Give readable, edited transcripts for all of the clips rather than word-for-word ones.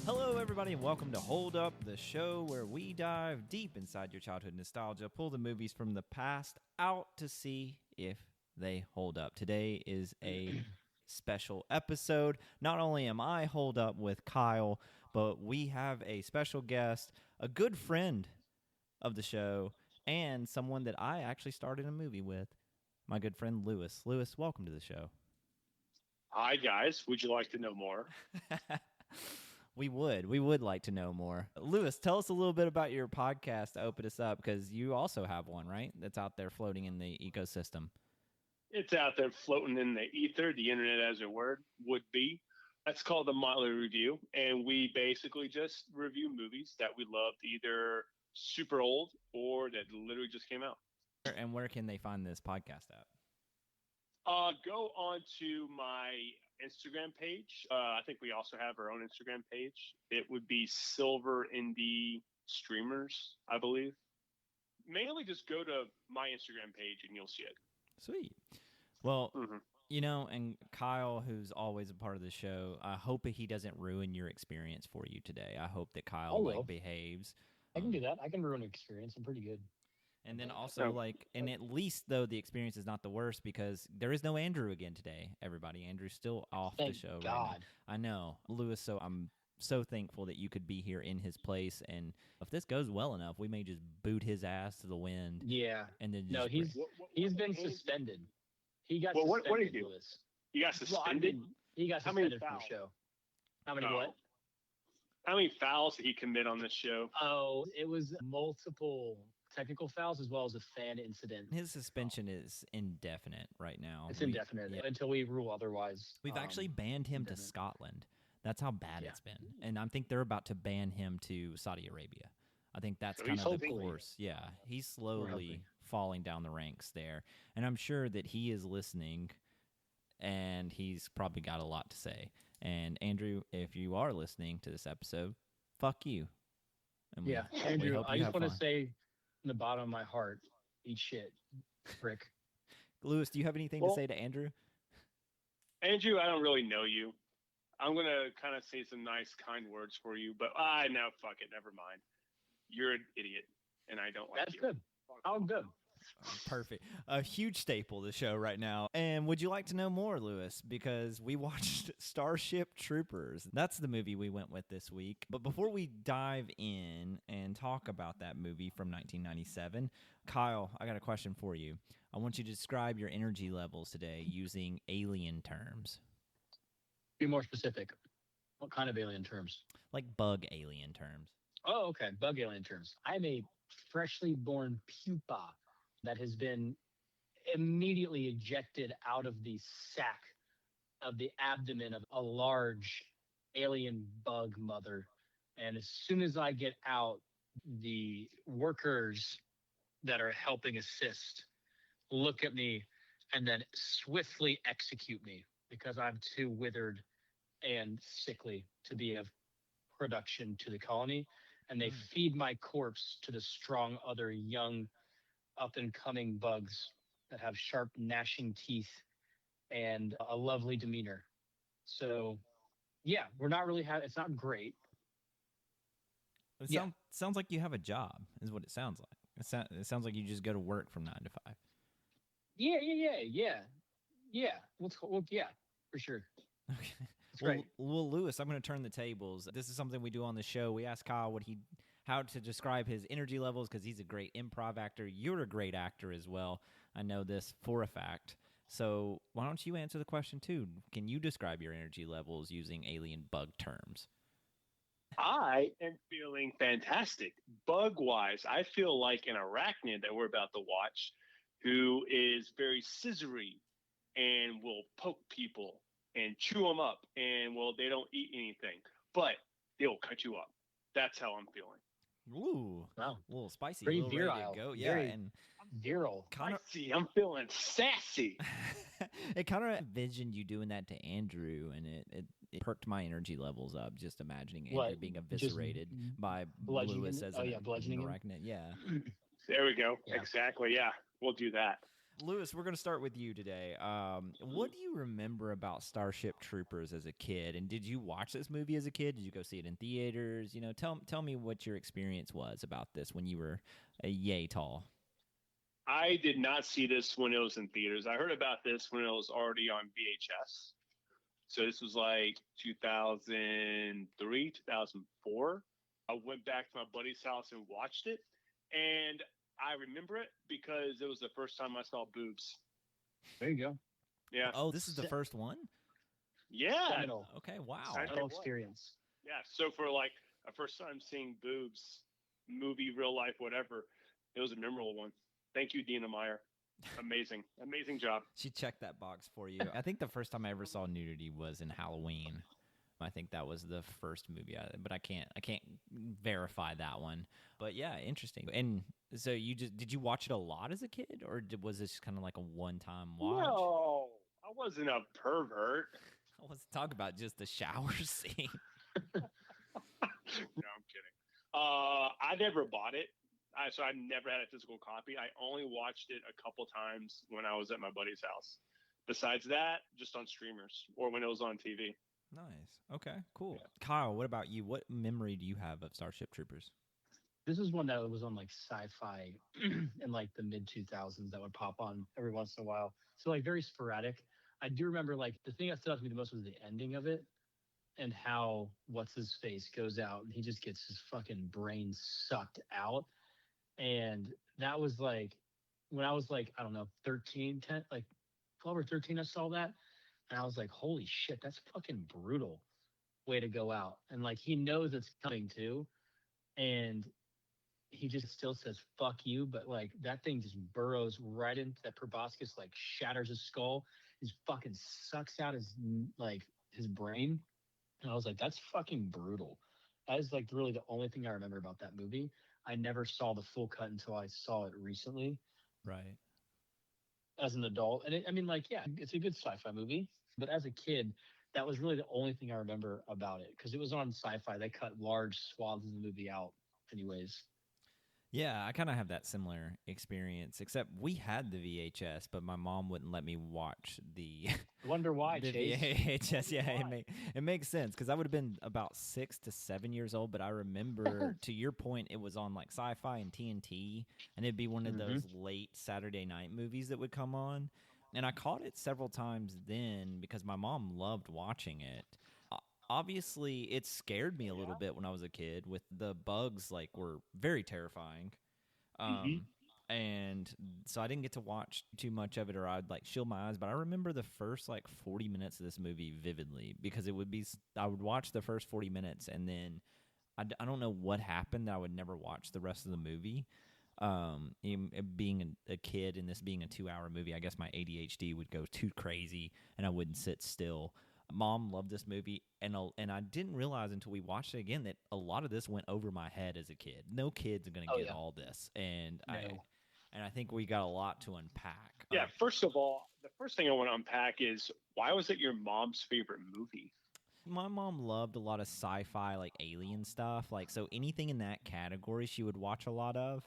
Hello, everybody, and welcome to Hold Up, the show where we dive deep inside your childhood nostalgia, pull the movies from the past out to see if they hold up. Today is a special episode. Not only am I holed up with Kyle, but we have a special guest, a good friend of the show, and someone that I actually started a movie with, my good friend Lewis. Lewis, welcome to the show. Hi, guys. Would you like to know more? We would like to know more. Lewis, tell us a little bit about your podcast to open us up, because you also have one, right? That's out there floating in the ecosystem. It's out there floating in the ether, the internet as a word would be. That's called the Motley Review. And we basically just review movies that we loved, either super old or that literally just came out. And where can they find this podcast at? Go on to my Instagram page. I think we also have our own Instagram page. It would be Silver Indie Streamers, I believe. Mainly just go to my Instagram page and you'll see it. Sweet. Well, you know, and Kyle, who's always a part of the show, I hope that he doesn't ruin your experience for you today. I hope that Kyle behaves. I can do that. I can ruin an experience. I'm pretty good. And then also, and at least, though, the experience is not the worst, because there is no Andrew again today, everybody. Andrew's still off the show right now. I know. Lewis, so I'm so thankful that you could be here in his place. And if this goes well enough, we may just boot his ass to the wind. Yeah. And then he's been suspended. He got suspended, what did he do? Lewis. You got suspended? He got suspended from the show. How many what? How many fouls did he commit on this show? Oh, it was multiple technical fouls as well as a fan incident. His suspension is indefinite right now. It's indefinite until we rule otherwise. We've actually banned him to Scotland. That's how bad it's been. And I think they're about to ban him to Saudi Arabia. I think that's kind of the course. Yeah, he's slowly falling down the ranks there. And I'm sure that he is listening, and he's probably got a lot to say. And Andrew, if you are listening to this episode, fuck you. And Andrew, I just want to say in the bottom of my heart, eat shit, prick. Lewis, do you have anything to say to Andrew? Andrew, I don't really know you. I'm going to kind of say some nice, kind words for you, but no, fuck it. Never mind. You're an idiot, and I don't like you. That's good. I'm good. Perfect. A huge staple of the show right now. And would you like to know more, Lewis? Because we watched Starship Troopers. That's the movie we went with this week. But before we dive in and talk about that movie from 1997, Kyle, I got a question for you. I want you to describe your energy levels today using alien terms. Be more specific. What kind of alien terms? Like bug alien terms. Oh, okay. Bug alien terms. I'm a freshly born pupa that has been immediately ejected out of the sac of the abdomen of a large alien bug mother. And as soon as I get out, the workers that are helping assist look at me and then swiftly execute me because I'm too withered and sickly to be of production to the colony. And they feed my corpse to the strong other young up-and-coming bugs that have sharp gnashing teeth and a lovely demeanor. So, yeah, we're not really it's not great. It sounds like you have a job, is what it sounds like. It sounds like you just go to work from 9 to 5. Yeah. Yeah, for sure. Okay. Well, Lewis, I'm going to turn the tables. This is something we do on the show. We ask Kyle how to describe his energy levels, because he's a great improv actor. You're a great actor as well. I know this for a fact. So why don't you answer the question too? Can you describe your energy levels using alien bug terms? I am feeling fantastic. Bug-wise, I feel like an arachnid that we're about to watch who is very scissory and will poke people and chew them up, and they don't eat anything, but they'll cut you up. That's how I'm feeling. Ooh, wow, a little spicy, pretty a little virile. Ready to go. Yeah, and virile. I'm feeling sassy. It kind of envisioned you doing that to Andrew, and it perked my energy levels up just imagining Andrew being eviscerated by Lewis as an arachnid. Yeah. There we go. Yeah. Exactly. Yeah, we'll do that. Lewis, we're going to start with you today. What do you remember about Starship Troopers as a kid? And did you watch this movie as a kid? Did you go see it in theaters? Tell me what your experience was about this when you were yay tall. I did not see this when it was in theaters. I heard about this when it was already on VHS. So this was like 2003, 2004. I went back to my buddy's house and watched it. And I remember it because it was the first time I saw boobs. There you go. Yeah. Oh, this is the first one? Yeah. Seminal. Okay, wow. Seminal experience. Yeah. So for like a first time seeing boobs, movie, real life, whatever, it was a memorable one. Thank you, Dina Meyer. Amazing. Amazing job. She checked that box for you. I think the first time I ever saw nudity was in Halloween. I think that was the first movie, but I can't verify that one. But yeah, interesting. And so did you watch it a lot as a kid, or was this kind of like a one-time watch? No, I wasn't a pervert. I was talking about just the shower scene. No, I'm kidding. I never bought it. So I never had a physical copy. I only watched it a couple times when I was at my buddy's house. Besides that, just on streamers or when it was on TV. Nice. Okay, cool. Yeah. Kyle, what about you? What memory do you have of Starship Troopers? This is one that was on like sci-fi in like the mid 2000s that would pop on every once in a while. So like very sporadic. I do remember like the thing that stood out to me the most was the ending of it and how what's his face goes out and he just gets his fucking brain sucked out. And that was like when I was like, I don't know, 13, 10, like 12 or 13, I saw that. And I was like, holy shit, that's fucking brutal way to go out. And like, he knows it's coming too. And he just still says, fuck you. But like, that thing just burrows right into that proboscis, like shatters his skull. His fucking sucks out his brain. And I was like, that's fucking brutal. That is like really the only thing I remember about that movie. I never saw the full cut until I saw it recently. Right. As an adult. And it's a good sci-fi movie. But as a kid, that was really the only thing I remember about it because it was on sci-fi. They cut large swaths of the movie out anyways. Yeah, I kind of have that similar experience, except we had the VHS, but my mom wouldn't let me watch the Wonder why, the Chase. VHS. Yeah, it makes sense because I would have been about 6 to 7 years old, but I remember, to your point, it was on like Sci-Fi and TNT, and it'd be one of those late Saturday night movies that would come on, and I caught it several times then because my mom loved watching it. Obviously, it scared me a little bit when I was a kid with the bugs, like, were very terrifying. And so I didn't get to watch too much of it or I'd like shield my eyes. But I remember the first like 40 minutes of this movie vividly because I would watch the first 40 minutes and then I don't know what happened that I would never watch the rest of the movie. Being a kid and this being a 2-hour movie, I guess my ADHD would go too crazy and I wouldn't sit still. Mom loved this movie, and I didn't realize until we watched it again that a lot of this went over my head as a kid. No kid's going to get all this, and No. I think we got a lot to unpack. Yeah, first of all, the first thing I want to unpack is why was it your mom's favorite movie? My mom loved a lot of sci-fi, like alien stuff. Like, so anything in that category she would watch a lot of,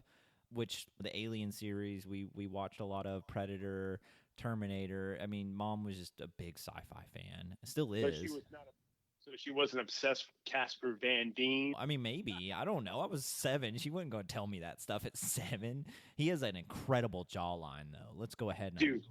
which the Alien series we watched a lot of, Predator, Terminator. I mean, Mom was just a big sci-fi fan. Still is. So she wasn't obsessed with Casper Van Dien. I mean, maybe. I don't know. I was 7. She wouldn't go tell me that stuff at 7. He has an incredible jawline, though. Let's go ahead and... Dude,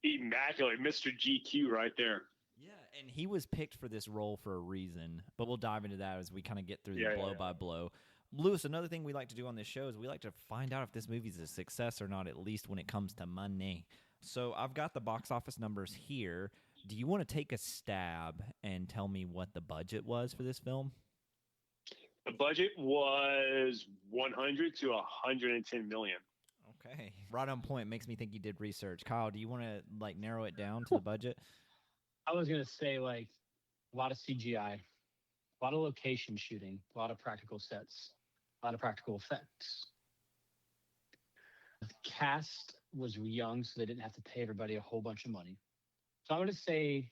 immaculate. Mr. GQ right there. Yeah, and he was picked for this role for a reason. But we'll dive into that as we kind of get through the blow by blow. Lewis, another thing we like to do on this show is we like to find out if this movie's a success or not, at least when it comes to money. So I've got the box office numbers here. Do you want to take a stab and tell me what the budget was for this film? The budget was 100 to 110 million. Okay. Right on point. Makes me think you did research. Kyle, do you want to like narrow it down to the budget? I was going to say like a lot of CGI, a lot of location shooting, a lot of practical sets, a lot of practical effects. The cast was young, so they didn't have to pay everybody a whole bunch of money. So I'm going to say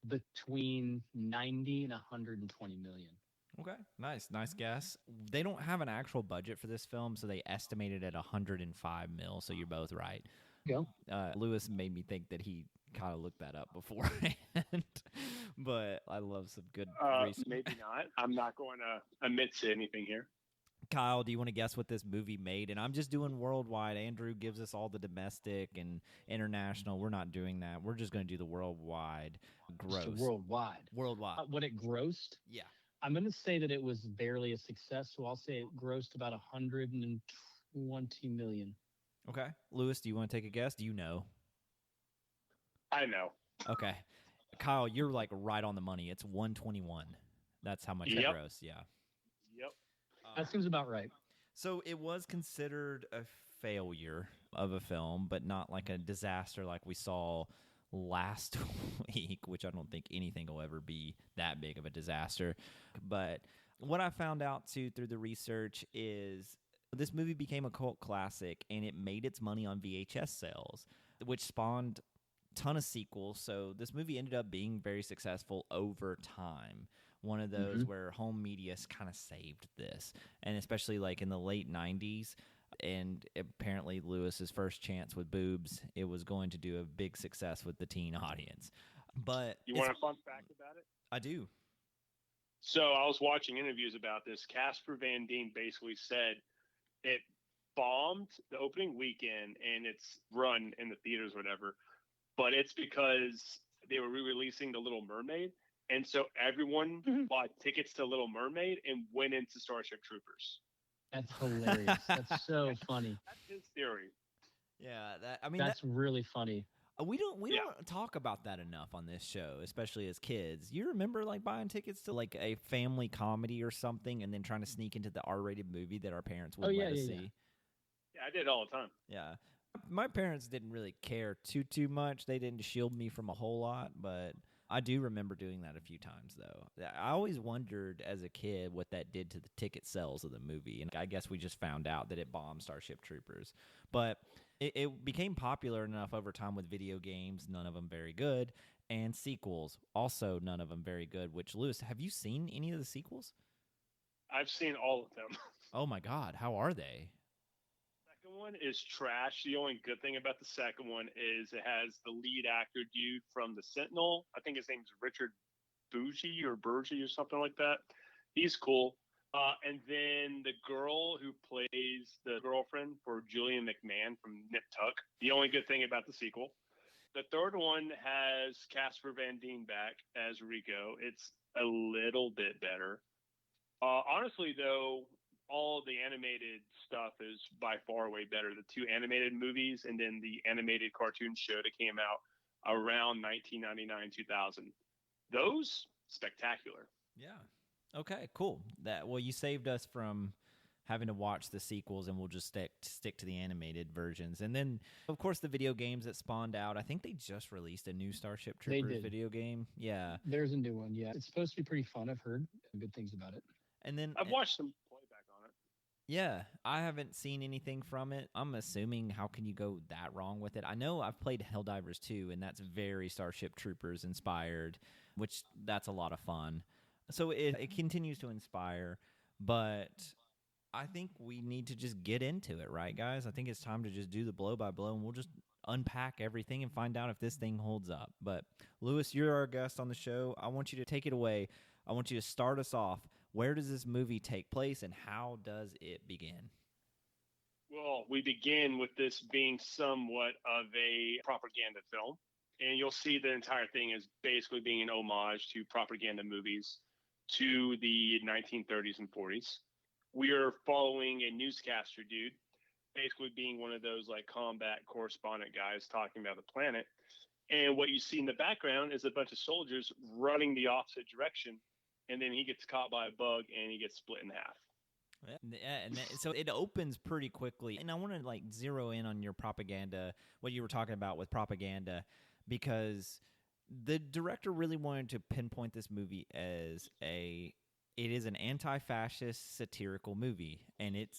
between 90 and 120 million. Okay, nice guess. They don't have an actual budget for this film, so they estimated at 105 mil. So you're both right. Go. Lewis made me think that he kind of looked that up beforehand, but I love some good research. Maybe not. I'm not going to admit to anything here. Kyle, do you want to guess what this movie made? And I'm just doing worldwide. Andrew gives us all the domestic and international. We're not doing that. We're just going to do the worldwide gross. Just worldwide. Worldwide. What it grossed? Yeah. I'm going to say that it was barely a success, so I'll say it grossed about 120 million. Okay. Lewis, do you want to take a guess? Do you know? I know. Okay. Kyle, you're like right on the money. It's 121. That's how much it grossed. Yeah. Yep. That seems about right. So it was considered a failure of a film, but not like a disaster like we saw last week, which I don't think anything will ever be that big of a disaster. But what I found out too through the research is this movie became a cult classic, and it made its money on VHS sales, which spawned a ton of sequels. So this movie ended up being very successful over time. One of those where home media kind of saved this, and especially like in the late 90s, and apparently Lewis's first chance with boobs, it was going to do a big success with the teen audience. But you want a fun fact about it? I do. So I was watching interviews about this. Casper Van Dien basically said it bombed the opening weekend and it's run in the theaters or whatever, but it's because they were re-releasing The Little Mermaid. And so everyone bought tickets to Little Mermaid and went into Starship Troopers. That's hilarious. That's so funny. That's his theory. Yeah, that's really funny. We don't talk about that enough on this show, especially as kids. You remember like buying tickets to like a family comedy or something, and then trying to sneak into the R-rated movie that our parents wouldn't let us see. Yeah, I did all the time. Yeah, my parents didn't really care too much. They didn't shield me from a whole lot, but I do remember doing that a few times, though. I always wondered as a kid what that did to the ticket sales of the movie, and I guess we just found out that it bombed Starship Troopers. But it became popular enough over time with video games, none of them very good, and sequels, also none of them very good, which, Lewis, have you seen any of the sequels? I've seen all of them. Oh, my God. How are they? Second one is trash. The only good thing about the second one is it has the lead actor dude from The Sentinel. I think his name's Richard Bougie or something like that. He's cool. And then the girl who plays the girlfriend for Julian McMahon from Nip Tuck. The only good thing about the sequel. The third one has Casper Van Dien back as Rico. It's a little bit better. Honestly, though, all the animated stuff is by far way better. The two animated movies and then the animated cartoon show that came out around 1999, 2000. Those, spectacular. Yeah. Okay, cool. You saved us from having to watch the sequels, and we'll just stick to the animated versions. And then, of course, the video games that spawned out. I think they just released a new Starship Troopers video game. Yeah. There's a new one, yeah. It's supposed to be pretty fun. I've heard good things about it. And then I've watched some playback on it. Yeah, I haven't seen anything from it. I'm assuming how can you go that wrong with it? I know I've played Helldivers 2, and that's very Starship Troopers inspired, which that's a lot of fun. So it continues to inspire, but I think we need to just get into it, right, guys? I think it's time to just do the blow by blow, and we'll just unpack everything and find out if this thing holds up. But Lewis, you're our guest on the show. I want you to take it away. I want you to start us off. Where does this movie take place, and how does it begin? Well, we begin with this being somewhat of a propaganda film. And you'll see the entire thing is basically being an homage to propaganda movies to the 1930s and 40s. We are following a newscaster dude, basically being one of those like combat correspondent guys talking about the planet. And what you see in the background is a bunch of soldiers running the opposite direction. And then he gets caught by a bug and he gets split in half. Yeah, so it opens pretty quickly. And I want to like zero in on your propaganda, what you were talking about with propaganda, because the director really wanted to pinpoint this movie as it is an anti-fascist satirical movie, and it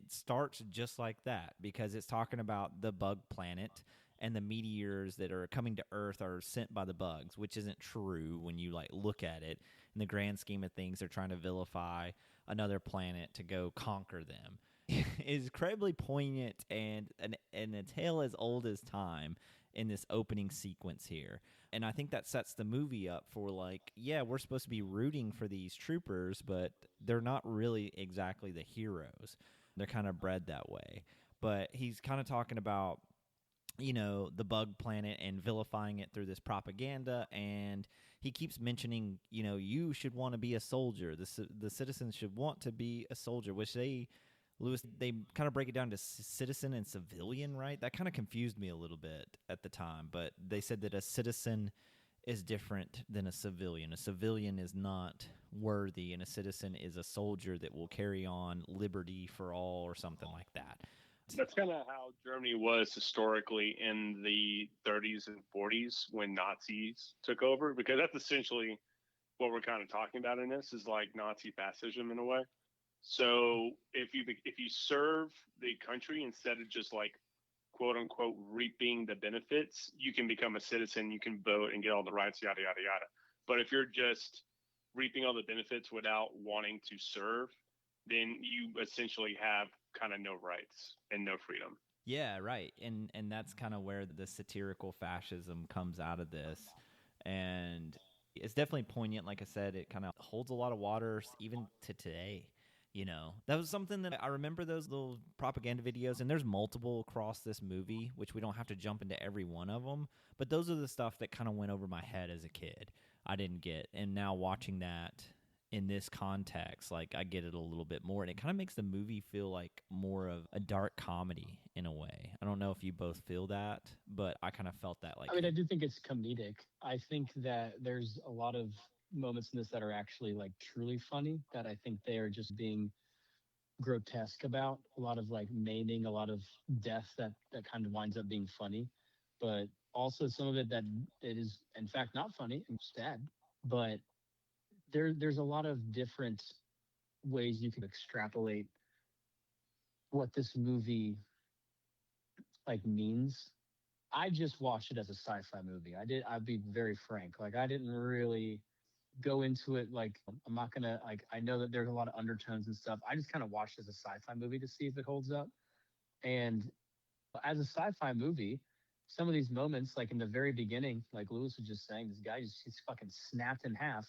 starts just like that because it's talking about the bug planet and the meteors that are coming to Earth are sent by the bugs, which isn't true when you like look at it. In the grand scheme of things, they're trying to vilify another planet to go conquer them. is incredibly poignant and a tale as old as time in this opening sequence here. And I think that sets the movie up for, like, yeah, we're supposed to be rooting for these troopers, but they're not really exactly the heroes. They're kind of bred that way. But he's kind of talking about, the bug planet and vilifying it through this propaganda. And he keeps mentioning, you should want to be a soldier. The citizens should want to be a soldier, which Lewis, they kind of break it down to citizen and civilian, right? That kind of confused me a little bit at the time, but they said that a citizen is different than a civilian. A civilian is not worthy, and a citizen is a soldier that will carry on liberty for all or something like that. That's kind of how Germany was historically in the 30s and 40s when Nazis took over, because that's essentially what we're kind of talking about in this, is like Nazi fascism in a way. So if you serve the country instead of just like quote unquote reaping the benefits, you can become a citizen, you can vote and get all the rights, yada yada yada. But if you're just reaping all the benefits without wanting to serve, then you essentially have kind of no rights and no freedom. Yeah, right. And that's kind of where the satirical fascism comes out of this. And it's definitely poignant. Like I said, it kind of holds a lot of water even to today. That was something that I remember, those little propaganda videos, and there's multiple across this movie, which we don't have to jump into every one of them. But those are the stuff that kind of went over my head as a kid. I didn't get. And now watching that in this context, like, I get it a little bit more, and it kind of makes the movie feel like more of a dark comedy in a way. I don't know if you both feel that, but I kind of felt that. Like, I mean, I do think it's comedic. I think that there's a lot of moments in this that are actually like truly funny, that I think they are just being grotesque about. A lot of like maiming, a lot of death that kind of winds up being funny, but also some of it that it is in fact not funny and sad. But there's a lot of different ways you can extrapolate what this movie like means. I just watched it as a sci-fi movie. I'd be very frank. Like, I didn't really go into it like, I'm not gonna, like, I know that there's a lot of undertones and stuff. I just kind of watched it as a sci-fi movie to see if it holds up. And as a sci-fi movie, some of these moments, like in the very beginning, like Lewis was just saying, this guy he's fucking snapped in half.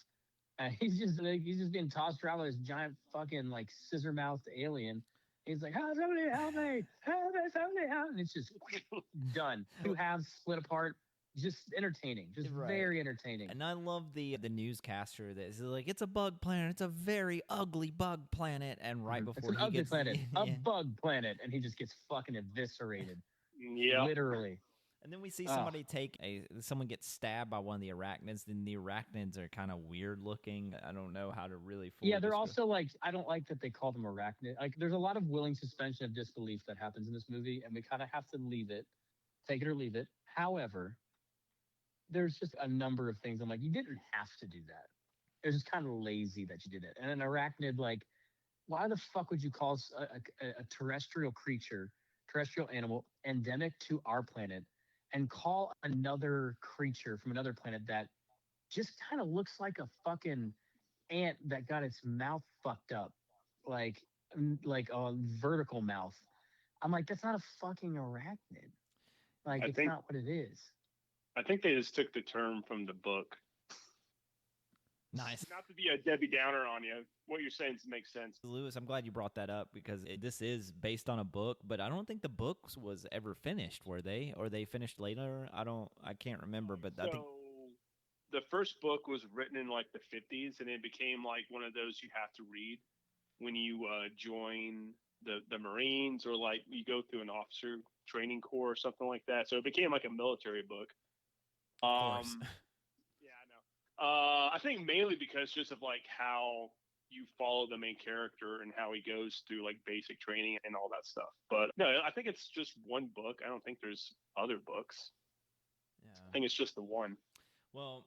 And he's just being tossed around by this giant fucking like scissor mouthed alien. He's like, "Oh, somebody help me! Help me! Somebody help!" And it's just done. Two halves split apart. Just entertaining. Just Right. very entertaining. And I love the newscaster that is like, it's a bug planet. It's a very ugly bug planet. And right It's before an he ugly gets planet, yeah. a bug planet, and he just gets fucking eviscerated. Yeah. Literally. And then we see somebody someone gets stabbed by one of the arachnids, and the arachnids are kind of weird looking. I don't know how to really fully Yeah, they're also like, I don't like that they call them arachnid. Like, there's a lot of willing suspension of disbelief that happens in this movie, and we kind of have to leave it, take it or leave it. However, there's just a number of things I'm like, you didn't have to do that. It was just kind of lazy that you did it. And an arachnid, like, why the fuck would you call a terrestrial creature, terrestrial animal, endemic to our planet, and call another creature from another planet that just kind of looks like a fucking ant that got its mouth fucked up, like a vertical mouth. I'm like, that's not a fucking arachnid. Like, it's not what it is. I think they just took the term from the book. Nice. Not to be a Debbie Downer on you, what you're saying makes sense. Lewis, I'm glad you brought that up, because this is based on a book, but I don't think the books was ever finished, were they? Or they finished later? I can't remember, but I think the first book was written in like the 50s, and it became like one of those you have to read when you join the Marines, or like you go through an officer training corps or something like that. So it became like a military book. of course. Yeah, I know. I think mainly because just of like how you follow the main character and how he goes through like basic training and all that stuff. But no, I think it's just one book. I don't think there's other books. Yeah. I think it's just the one. Well,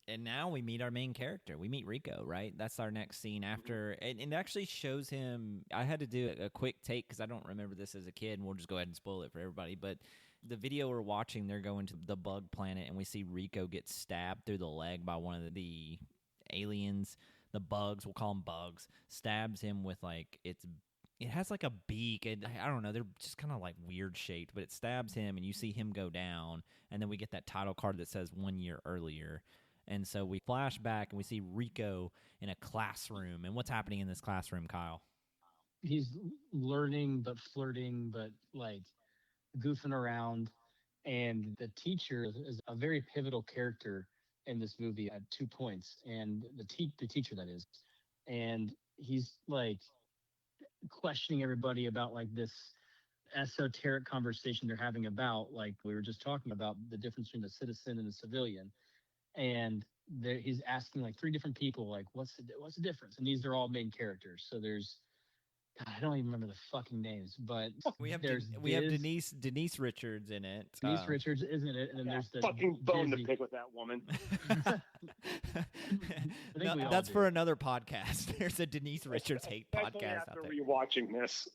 and now we meet our main character. We meet Rico, right? That's our next scene after, and it actually shows him. I had to do a quick take because I don't remember this as a kid, and we'll just go ahead and spoil it for everybody. But the video we're watching, they're going to the bug planet, and we see Rico get stabbed through the leg by one of the aliens. The bugs, we'll call them bugs, stabs him with like its it has like a beak, and I don't know, they're just kind of like weird shaped, but it stabs him, and you see him go down, and then we get that title card that says 1 year earlier. And so we flash back, and we see Rico in a classroom. And what's happening in this classroom, Kyle? He's learning, but flirting, but like goofing around. And the teacher is a very pivotal character in this movie at 2 points. And the teacher, that is. And he's like questioning everybody about like this esoteric conversation they're having about, like we were just talking about, the difference between the citizen and the civilian. And he's asking like three different people, like, what's the difference? And these are all main characters. So there's, God, I don't even remember the fucking names, but we have there's Denise Richards in it. Denise Richards, isn't it? And then there's the fucking bone Dizzy. to pick with that woman. No, that's for another podcast. There's a Denise Richards hate podcast out after there. rewatching this.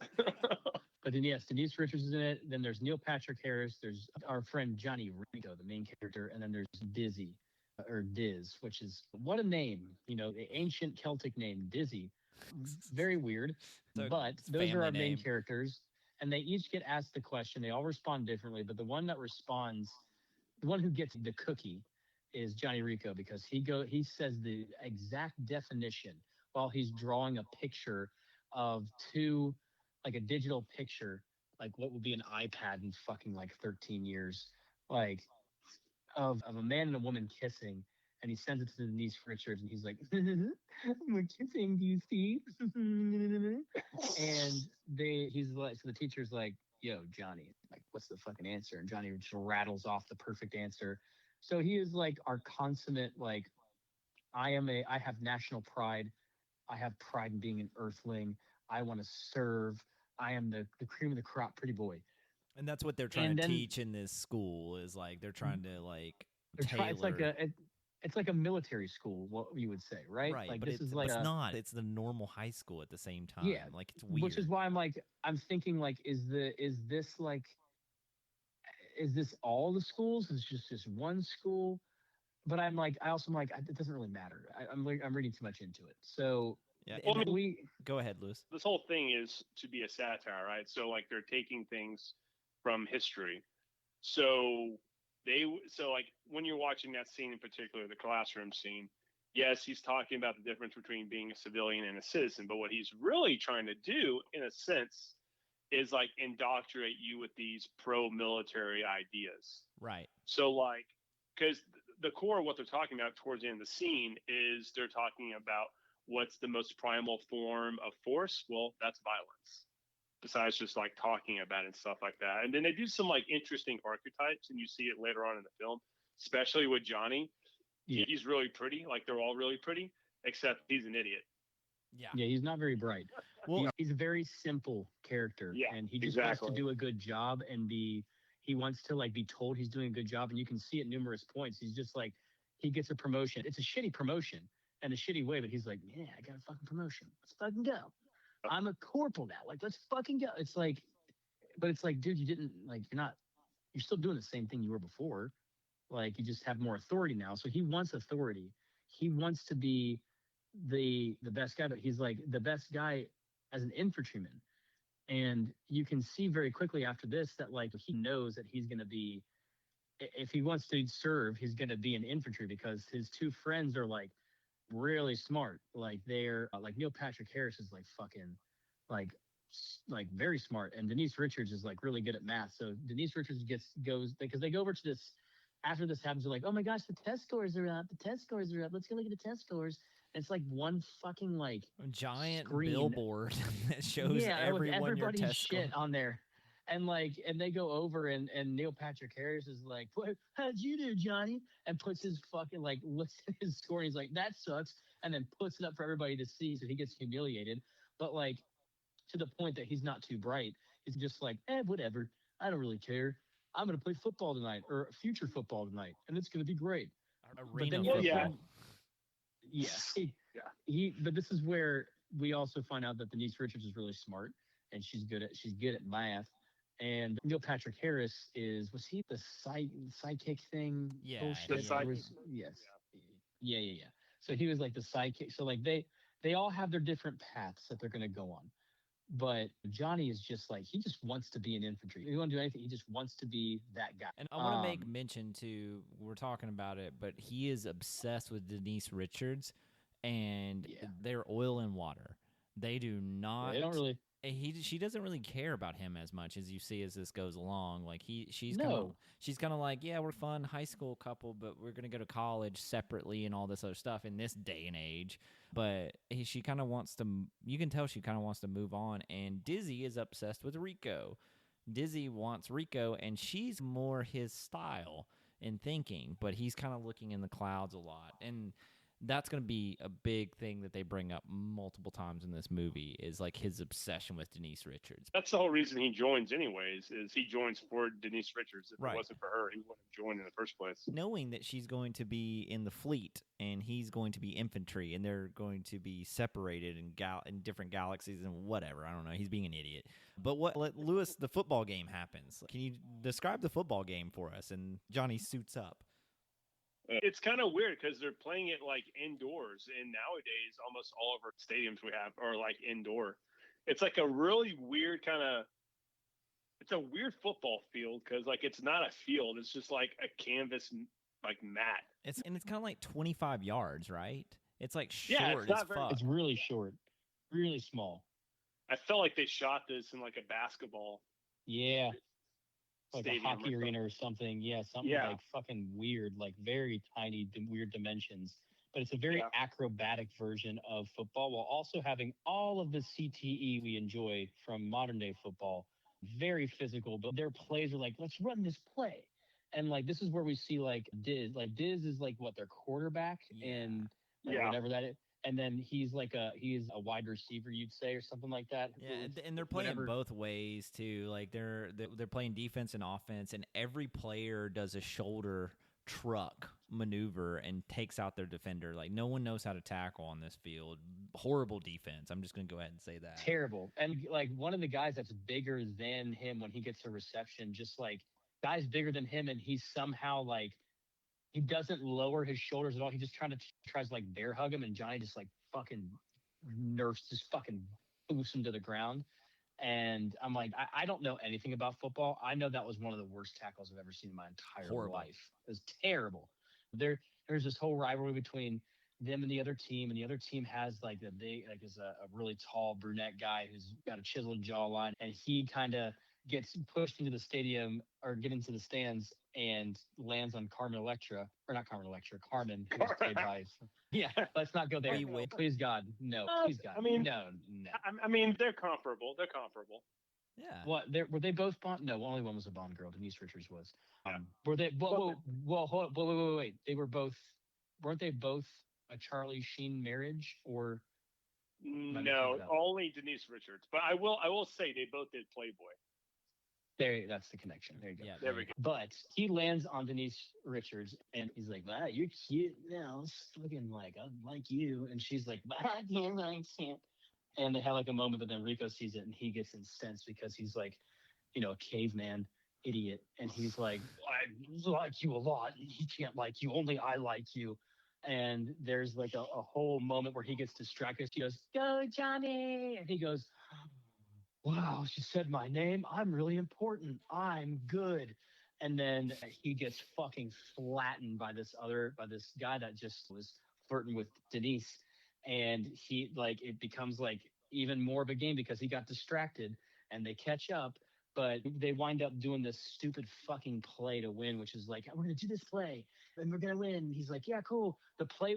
But then yes, Denise Richards is in it. Then there's Neil Patrick Harris. There's our friend Johnny Rico, the main character, and then there's Dizzy, or Diz, which is, what a name, the ancient Celtic name, Dizzy. Very weird, but those are our main characters, and they each get asked the question. They all respond differently, but the one who gets the cookie is Johnny Rico, because he says the exact definition while he's drawing a picture of two, like a digital picture, like what would be an iPad in fucking like 13 years, like of a man and a woman kissing. And he sends it to Denise Richards, and he's like, "We're kissing, do you see?" And he's like, so the teacher's like, "Yo, Johnny, like, what's the fucking answer?" And Johnny just rattles off the perfect answer. So he is like our consummate, like, I have national pride. I have pride in being an earthling. I want to serve. I am the cream of the crop, pretty boy. And that's what they're trying to teach in this school, is like they're trying to like tailor. It's like a military school, what you would say, right? Right, like but this is like it's not. It's the normal high school at the same time. Yeah, like it's weird. Which is why I'm thinking like, is this all the schools? Is just this one school? But I'm like, it doesn't really matter. I'm reading too much into it. So yeah, well, go ahead, Lewis. This whole thing is to be a satire, right? So like they're taking things from history. So like when you're watching that scene in particular, the classroom scene, yes, he's talking about the difference between being a civilian and a citizen. But what he's really trying to do, in a sense, is like indoctrinate you with these pro-military ideas. Right. So like, because the core of what they're talking about towards the end of the scene is they're talking about what's the most primal form of force. Well, that's violence. Besides just like talking about it and stuff like that. And then they do some like interesting archetypes, and you see it later on in the film, especially with Johnny. Yeah. He's really pretty. Like they're all really pretty, except he's an idiot. Yeah, he's not very bright. Well, he's a very simple character, and he just wants to do a good job and he wants to like be told he's doing a good job, and you can see at numerous points. He's just like, he gets a promotion. It's a shitty promotion and a shitty way, but he's like, yeah, I got a fucking promotion. Let's fucking go. I'm a corporal now. Like, let's fucking go. It's like, but it's like, dude, you didn't like, you're still doing the same thing you were before. Like, you just have more authority now. So he wants authority. He wants to be the best guy, but he's like the best guy as an infantryman. And you can see very quickly after this that like he knows that he's going to be, if he wants to serve, he's going to be an infantry, because his two friends are like really smart. Like they're like Neil Patrick Harris is like fucking like very smart, and Denise Richards is like really good at math. So Denise Richards goes because they go over to this after this happens. They're like, oh my gosh, the test scores are up. The test scores are up. Let's go look at the test scores. And it's like one fucking like giant screen billboard that shows everybody's your test shit on there. And they go over and Neil Patrick Harris is like, how'd you do, Johnny? And puts his fucking like looks at his score and he's like, that sucks. And then puts it up for everybody to see. So he gets humiliated. But like to the point that he's not too bright. He's just like, whatever. I don't really care. I'm going to play football tonight, or future football tonight. And it's going to be great. Arena football. But this is where we also find out that Denise Richards is really smart, and she's good at math. And Neil Patrick Harris was he the sidekick thing? Yeah. Bullshit? The sidekick. Yes. Yeah. So he was like the sidekick. So like they all have their different paths that they're going to go on. But Johnny is just like, he just wants to be in infantry. He won't do anything. He just wants to be that guy. And I want to make mention too, we're talking about it, but he is obsessed with Denise Richards, and they're oil and water. They do not. They don't really. She doesn't really care about him as much as you see as this goes along. Like she's No. kind of like, yeah, we're fun high school couple, but we're gonna go to college separately and all this other stuff in this day and age. But she kind of wants to. You can tell she kind of wants to move on. And Dizzy is obsessed with Rico. Dizzy wants Rico, and she's more his style in thinking, but he's kind of looking in the clouds a lot. And that's going to be a big thing that they bring up multiple times in this movie is like his obsession with Denise Richards. That's the whole reason he joins anyways, is he joins for Denise Richards. If it wasn't for her, he wouldn't have joined in the first place. Knowing that she's going to be in the fleet and he's going to be infantry and they're going to be separated in different galaxies and whatever. I don't know. He's being an idiot. But Lewis, the football game happens. Can you describe the football game for us? And Johnny suits up. It's kind of weird because they're playing it like indoors, and nowadays almost all of our stadiums we have are like indoor. It's like a really weird it's a weird football field because like it's not a field, it's just like a canvas like mat. It's kind of like 25 yards, right? It's like short as fuck. It's really short, really small. I felt like they shot this in like a basketball. Yeah. Like a hockey arena or something. Yeah, something like fucking weird, like very tiny, weird dimensions. But it's a very acrobatic version of football while also having all of the CTE we enjoy from modern day football. Very physical, but their plays are like, let's run this play. And like, this is where we see like Diz. Like Diz is like what, their quarterback and whatever that is. And then he's a wide receiver, you'd say, or something like that. Yeah, and they're playing both ways too. Like they're playing defense and offense, and every player does a shoulder truck maneuver and takes out their defender. Like no one knows how to tackle on this field. Horrible defense. I'm just gonna go ahead and say that. Terrible. And like one of the guys that's bigger than him when he gets a reception, just like guy's bigger than him, and he's somehow like. He doesn't lower his shoulders at all. He just tries to like bear hug him, and Johnny just like fucking just fucking boosts him to the ground. And I'm like, I don't know anything about football. I know that was one of the worst tackles I've ever seen in my entire life. It was terrible. There's this whole rivalry between them and the other team, and the other team has like is a really tall brunette guy who's got a chiseled jawline, and he kind of gets pushed into the stadium or get into the stands and lands on Carmen, who's played by. Yeah, let's not go there. Please God, no. Please God, I mean, no. I mean, they're comparable. Yeah. What? Were they both Bond? No, only one was a Bond girl. Denise Richards was. Were they? Wait. They were both. Weren't they both a Charlie Sheen marriage or? No, only Denise Richards. But I will say they both did Playboy. That's the connection. There you go. Yeah, there we go. But he lands on Denise Richards, and he's like, "Wow, you're cute now. It's looking like I like you." And she's like, "I can't." And they have like a moment, but then Rico sees it, and he gets incensed because he's like, a caveman idiot, and he's like, "I like you a lot, and he can't like you. Only I like you." And there's like a whole moment where he gets distracted. She goes, "Go, Johnny!" And he goes, "Wow, she said my name. I'm really important. I'm good." And then he gets fucking flattened by this guy that just was flirting with Denise. And he it becomes like even more of a game because he got distracted and they catch up. But they wind up doing this stupid fucking play to win, which is like, we're going to do this play and we're going to win. He's like, yeah, cool.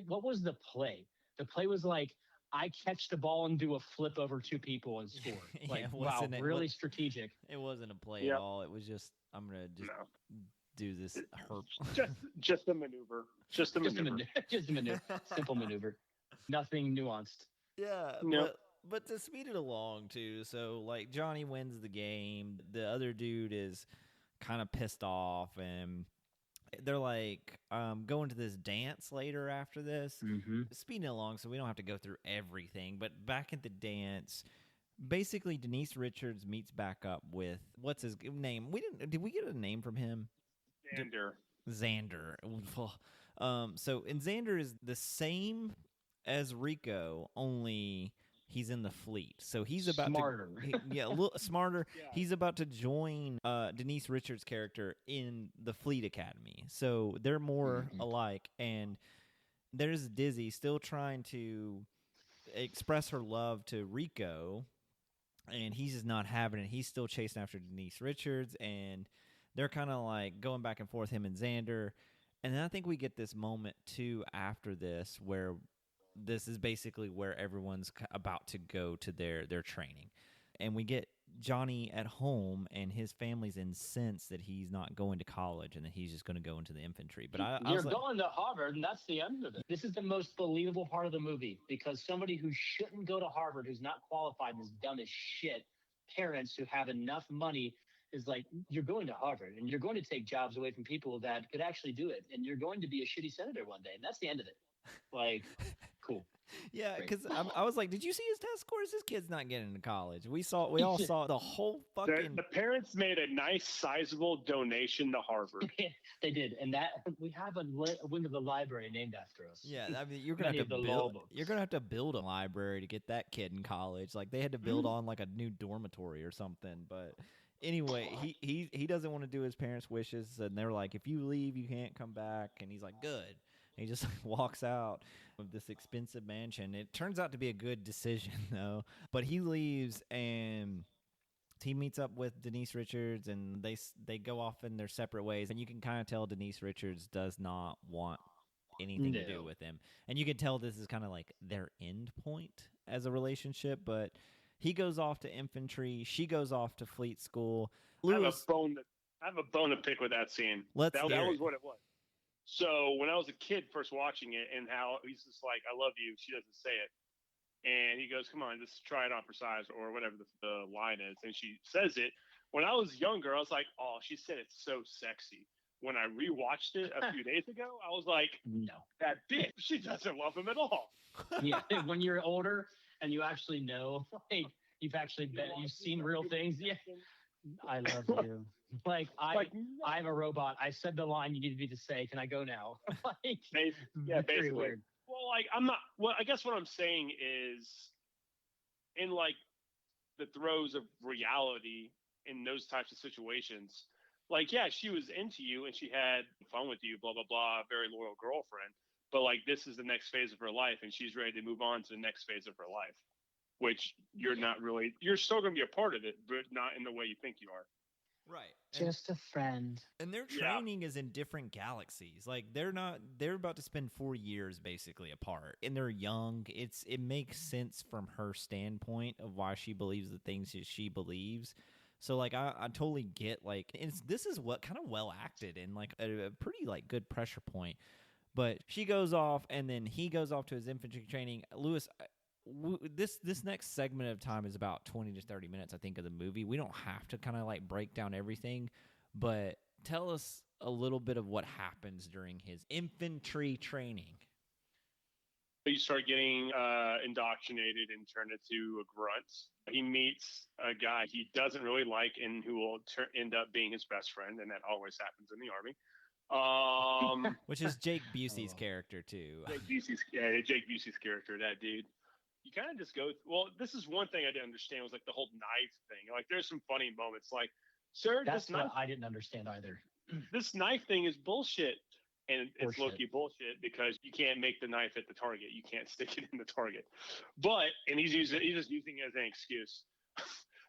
What was the play? The play was like, I catch the ball and do a flip over two people and score. Like, wow, really strategic. It wasn't a play at all. It was just, I'm going to just do this herp. Just a maneuver. Just a maneuver. Simple maneuver. Nothing nuanced. Yeah. No. But to speed it along, too, so, like, Johnny wins the game. The other dude is kind of pissed off, and they're, like, going to this dance later after this. Mm-hmm. Speeding it along so we don't have to go through everything. But back at the dance, basically Denise Richards meets back up with, what's his name? Did we get a name from him? Xander. And Xander is the same as Rico, only he's in the fleet. So he's about Smarter. a little smarter. Yeah. He's about to join Denise Richards' character in the Fleet Academy. So they're more alike. And there's Dizzy still trying to express her love to Rico, and he's just not having it. He's still chasing after Denise Richards, and they're kind of like going back and forth, him and Xander. And then I think we get this moment too after this where this is basically where everyone's about to go to their training. And we get Johnny at home, and his family's incensed that he's not going to college and that he's just going to go into the infantry. But You're going to Harvard, and that's the end of it. This is the most believable part of the movie, because somebody who shouldn't go to Harvard, who's not qualified and is dumb as shit, parents who have enough money, is like, you're going to Harvard, and you're going to take jobs away from people that could actually do it, and you're going to be a shitty senator one day, and that's the end of it. Like, cool. Yeah, because I was like, did you see his test scores? This kid's not getting into college. We all saw the whole fucking. The parents made a nice, sizable donation to Harvard. They did, and that we have a wing of the library named after us. Yeah, I mean, you're gonna have to build a library to get that kid in college. Like they had to build on like a new dormitory or something. But anyway, he doesn't want to do his parents' wishes, and they're like, if you leave, you can't come back. And he's like, good. And he just walks out of this expensive mansion. It turns out to be a good decision, though. But he leaves, and he meets up with Denise Richards, and they go off in their separate ways. And you can kind of tell Denise Richards does not want anything to do with him. And you can tell this is kind of like their end point as a relationship. But he goes off to infantry. She goes off to fleet school. Lewis, I have a bone to pick with that scene. That was what it was. So when I was a kid first watching it, and how he's just like, I love you, she doesn't say it. And he goes, come on, just try it on for size, or whatever the line is. And she says it. When I was younger, I was like, oh, she said it's so sexy. When I rewatched it a few days ago, I was like, no, that bitch, she doesn't love him at all. Yeah, when you're older and you actually know, like, you've seen real things. Yeah, I love you. Like, I'm a robot. I said the line you needed me to say. Can I go now? Like, basically. Weird. Well, like, I'm not. Well, I guess what I'm saying is, in like the throes of reality in those types of situations, like, yeah, she was into you and she had fun with you, blah blah blah, very loyal girlfriend. But like, this is the next phase of her life, and she's ready to move on to the next phase of her life, which you're not really. You're still going to be a part of it, but not in the way you think you are. Right. Just a friend. And their training is in different galaxies. Like they're about to spend 4 years basically apart. And they're young. It makes sense from her standpoint of why she believes the things that she believes. So like I totally get like this is what kind of well acted and like a pretty like good pressure point. But she goes off, and then he goes off to his infantry training. Lewis, this next segment of time is about 20 to 30 minutes, I think, of the movie. We don't have to kind of like break down everything, but tell us a little bit of what happens during his infantry training. You start getting indoctrinated and turned into a grunt. He meets a guy he doesn't really like, and who will end up being his best friend, and that always happens in the Army. Which is Jake Busey's character too. Jake Busey's character, that dude. You kind of just go. Well, this is one thing I didn't understand was like the whole knife thing. Like, there's some funny moments. Like, sir, that's this knife. I didn't understand either. This knife thing is bullshit, and it's Bullshit. low-key bullshit because you can't make the knife at the target. You can't stick it in the target. But he's just using it as an excuse.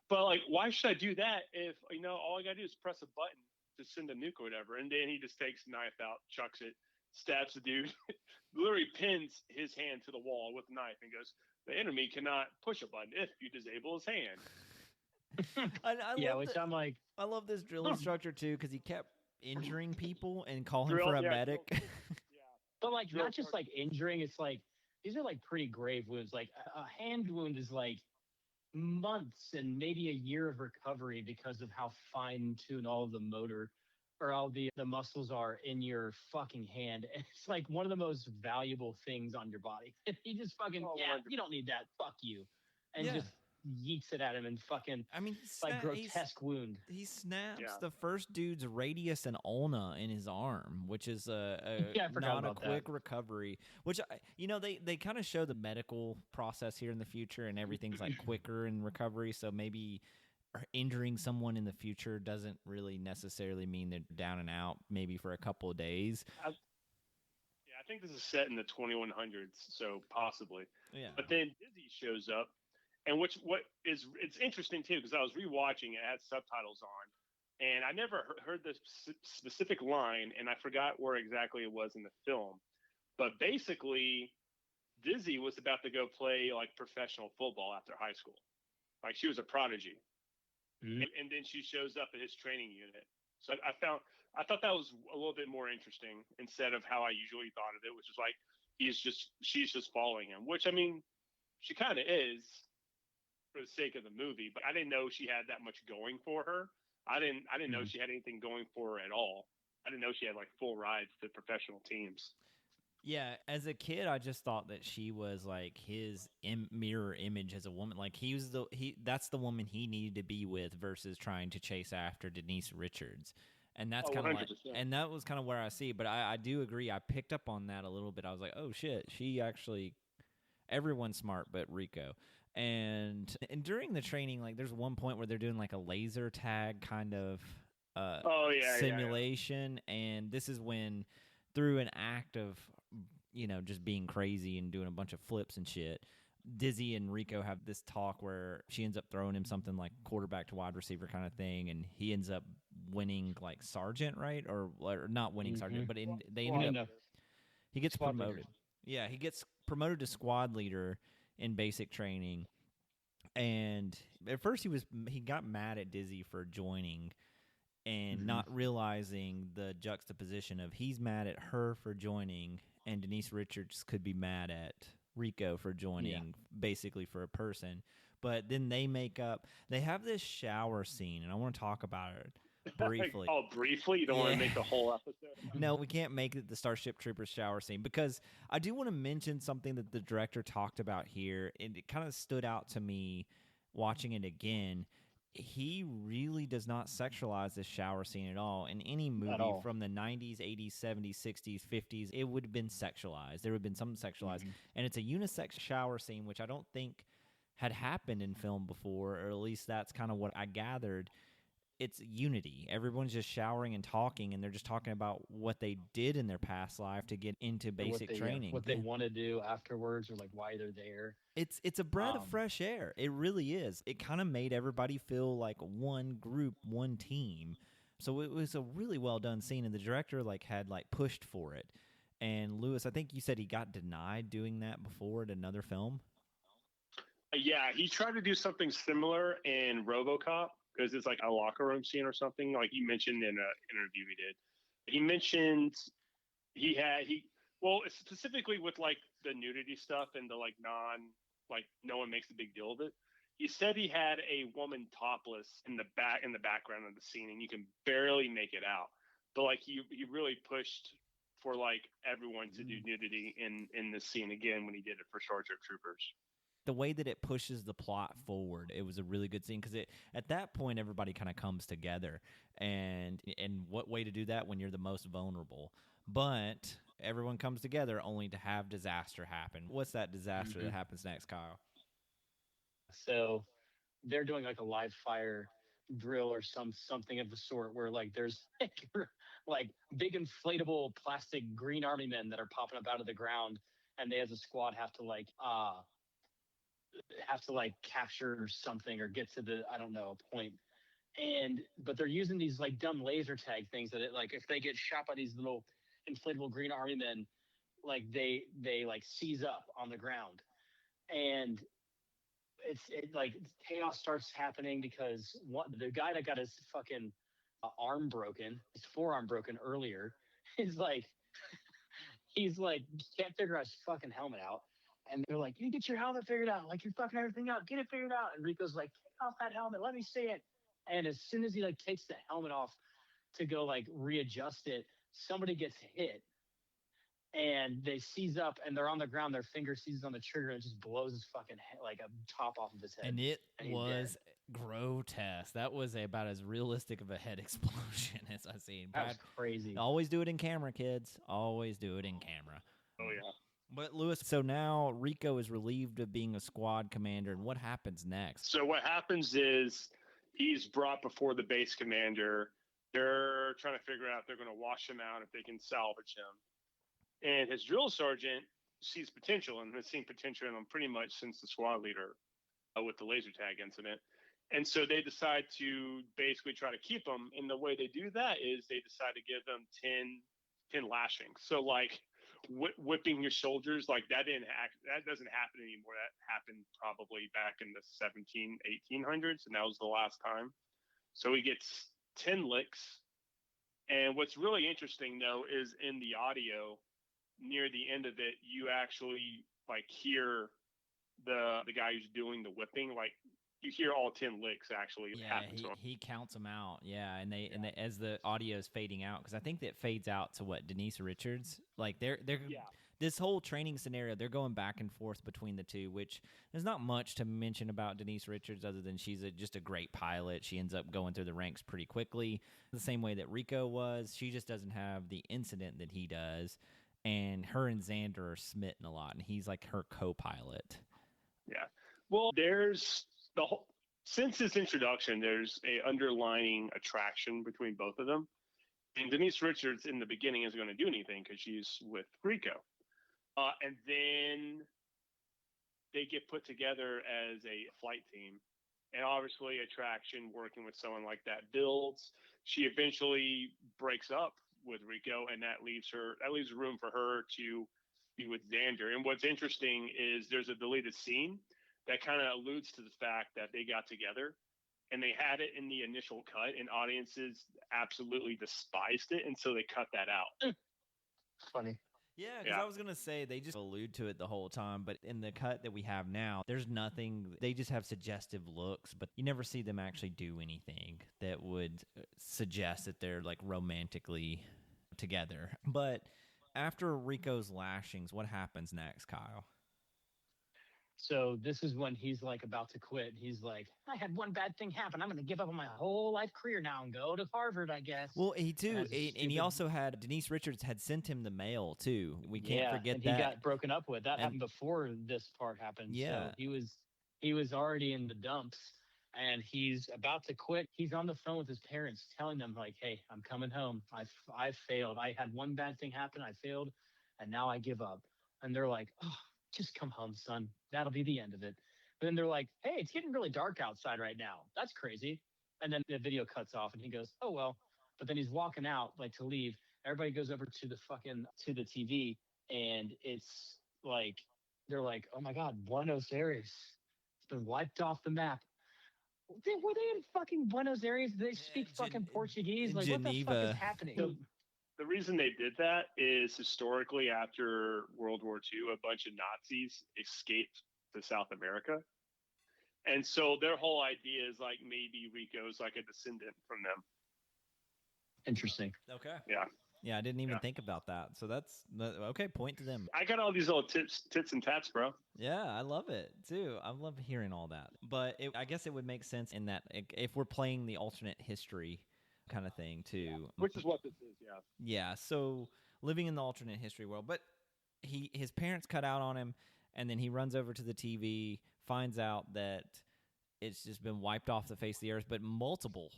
But like, why should I do that if all I gotta do is press a button to send a nuke or whatever? And then he just takes the knife out, chucks it, stabs the dude, literally pins his hand to the wall with the knife, and goes, the enemy cannot push a button if you disable his hand. I'm like, I love this drill instructor too, because he kept injuring people and calling for a medic. Yeah. But like, not just like injuring, it's like these are like pretty grave wounds. Like a hand wound is like months and maybe a year of recovery because of how fine-tuned all of the motor or all the muscles are in your fucking hand. And it's like one of the most valuable things on your body. You just fucking, you don't need that. Fuck you. And just yeets it at him and fucking I mean, grotesque wound. he snaps Yeah. the first dude's radius and ulna in his arm, which is I forgot not a about quick that. recovery. Which they kind of show the medical process here in the future, and everything's like quicker in recovery. So maybe injuring someone in the future doesn't really necessarily mean they're down and out. Maybe for a couple of days. I think this is set in the 2100s, so possibly. Yeah. But then Dizzy shows up, and it's interesting too because I was rewatching it, had subtitles on, and I never heard the specific line, and I forgot where exactly it was in the film. But basically, Dizzy was about to go play like professional football after high school, like she was a prodigy, and then she shows up at his training unit. So I thought that was a little bit more interesting instead of how I usually thought of it, which is like she's just following him, which I mean, she kind of is for the sake of the movie, but I didn't know she had that much going for her. I didn't know she had anything going for her at all. I didn't know she had like full rides to professional teams. Yeah, as a kid, I just thought that she was like his mirror image as a woman. Like that's the woman he needed to be with versus trying to chase after Denise Richards. And that's kind of like, and that was kind of where I see. But I do agree. I picked up on that a little bit. I was like, oh shit, she actually, everyone's smart, but Rico. And during the training, like there's one point where they're doing like a laser tag kind of simulation, and this is when, through an act of just being crazy and doing a bunch of flips and shit, Dizzy and Rico have this talk where she ends up throwing him something like quarterback to wide receiver kind of thing, and he ends up winning like sergeant, right? Or not winning sergeant, but he gets promoted. Leader. Yeah, he gets promoted to squad leader in basic training. And at first he got mad at Dizzy for joining and not realizing the juxtaposition of he's mad at her for joining, and Denise Richards could be mad at Rico for joining, basically for a person. But then they have this shower scene, and I want to talk about it briefly. Oh, briefly? You don't want to make the whole episode? No, we can't make it the Starship Troopers shower scene, because I do want to mention something that the director talked about here, and it kind of stood out to me watching it again. He really does not sexualize this shower scene at all. In any movie from the 90s, 80s, 70s, 60s, 50s, it would have been sexualized. There would have been something sexualized. And it's a unisex shower scene, which I don't think had happened in film before, or at least that's kind of what I gathered. It's unity. Everyone's just showering and talking, and they're just talking about what they did in their past life to get into basic training. What they want to do afterwards, or like why they're there. It's a breath of fresh air. It really is. It kind of made everybody feel like one group, one team. So it was a really well done scene, and the director had pushed for it. And Lewis, I think you said he got denied doing that before at another film. Yeah, he tried to do something similar in RoboCop, because it's like a locker room scene or something, like he mentioned in an interview he did. He mentioned it's specifically with like the nudity stuff and the no one makes a big deal of it. He said he had a woman topless in the background of the scene, and you can barely make it out. But like he really pushed for like everyone to do nudity in this scene again when he did it for Starship Troopers. The way that it pushes the plot forward, it was a really good scene, because at that point everybody kind of comes together, and what way to do that when you're the most vulnerable? But everyone comes together only to have disaster happen. What's that disaster that happens next, Kyle? So they're doing like a live fire drill or something of the sort, where like there's like big inflatable plastic green army men that are popping up out of the ground, and they as a squad have to capture something or get to the point. But they're using these like dumb laser tag things that if they get shot by these little inflatable green army men, like they like seize up on the ground, and chaos starts happening because the guy that got his fucking his forearm broken earlier, is like he's like can't figure his fucking helmet out. And they're like, you get your helmet figured out. Like, you're fucking everything out. Get it figured out. And Rico's like, take off that helmet. Let me see it. And as soon as he takes the helmet off to go readjust it, somebody gets hit. and they seize up, and they're on the ground. Their finger seizes on the trigger, and it just blows his fucking head, like a top off of his head. And it he's was dead. grotesque. That was about as realistic of a head explosion as I've seen. That was crazy. Always do it in camera, kids. Always do it in camera. Oh yeah. But Lewis, so now Rico is relieved of being a squad commander, and what happens next? So what happens is he's brought before the base commander. They're trying to figure out if they're going to wash him out, if they can salvage him. And his drill sergeant sees potential and has seen potential in him pretty much since the squad leader with the laser tag incident. And so they decide to basically try to keep him. And the way they do that is they decide to give him 10 lashings. So like whipping your soldiers, like that doesn't happen anymore. That happened probably back in the 1800s, and that was the last time. So he gets 10 licks. And what's really interesting though is in the audio near the end of it, you actually like hear the guy who's doing the whipping, like you hear all 10 licks actually happen to him. He counts them out. Yeah, and they as the audio is fading out, because I think that fades out to what, Denise Richards. Like they're this whole training scenario, they're going back and forth between the two, which there's not much to mention about Denise Richards other than she's just a great pilot. She ends up going through the ranks pretty quickly, the same way that Rico was. She just doesn't have the incident that he does, and her and Xander are smitten a lot, and he's like her co-pilot. Yeah. Well, there's since his introduction, there's a underlining attraction between both of them. And Denise Richards in the beginning isn't going to do anything because she's with Rico. And then they get put together as a flight team. And obviously attraction working with someone like that builds. She eventually breaks up with Rico, and that leaves room for her to be with Xander. And what's interesting is there's a deleted scene that kind of alludes to the fact that they got together, and they had it in the initial cut, and audiences absolutely despised it, and so they cut that out. Funny. Yeah, because I was going to say they just allude to it the whole time, but in the cut that we have now, there's nothing. They just have suggestive looks, but you never see them actually do anything that would suggest that they're like romantically together. But after Rico's lashings, what happens next, Kyle? So this is when he's like about to quit. He's like, I had one bad thing happen. I'm going to give up on my whole life career now and go to Harvard, I guess. Well, he too, and he also had Denise Richards had sent him the mail too. We can't forget and that. He got broken up with. That happened before this part happened. Yeah, so he was already in the dumps, and he's about to quit. He's on the phone with his parents, telling them like, "Hey, I'm coming home. I failed. I had one bad thing happen. I failed, and now I give up." And they're like, "Oh, just come home, son. That'll be the end of it." But then they're like, "Hey, it's getting really dark outside right now. That's crazy." And then the video cuts off, and he goes, "Oh well." But then he's walking out like to leave. Everybody goes over to the TV, and it's like they're like, "Oh my God, Buenos Aires. It's been wiped off the map." Were they in fucking Buenos Aires? Did they speak fucking Portuguese? Like, Geneva. what the fuck is happening? So, the reason they did that is historically after World War II, a bunch of Nazis escaped to South America. And so their whole idea is like maybe Rico's like a descendant from them. Interesting. Okay. Yeah. Yeah, I didn't even think about that. So that's okay. Point to them. I got all these little tits and tats, bro. Yeah, I love it too. I love hearing all that. But I guess it would make sense in that if we're playing the alternate history kind of thing too. Yeah. Which is what this is, yeah. Yeah, so living in the alternate history world. But his parents cut out on him, and then he runs over to the TV, finds out that it's just been wiped off the face of the earth, but multiple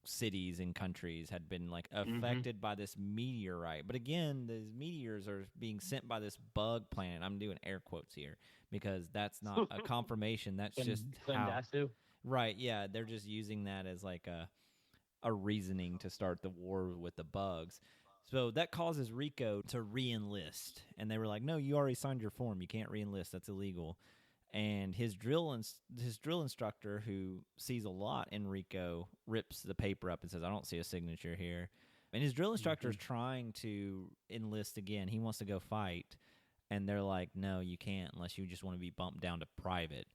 cities and countries had been like affected by this meteorite. But again, these meteors are being sent by this bug planet. I'm doing air quotes here because that's not a confirmation. That's just how. Right, yeah, they're just using that as like a reasoning to start the war with the bugs. So that causes Rico to re-enlist. And they were like, no, you already signed your form. You can't re-enlist. That's illegal. And his drill instructor, who sees a lot in Rico, rips the paper up and says, I don't see a signature here. And his drill instructor is trying to enlist again. He wants to go fight. And they're like, no, you can't unless you just want to be bumped down to private.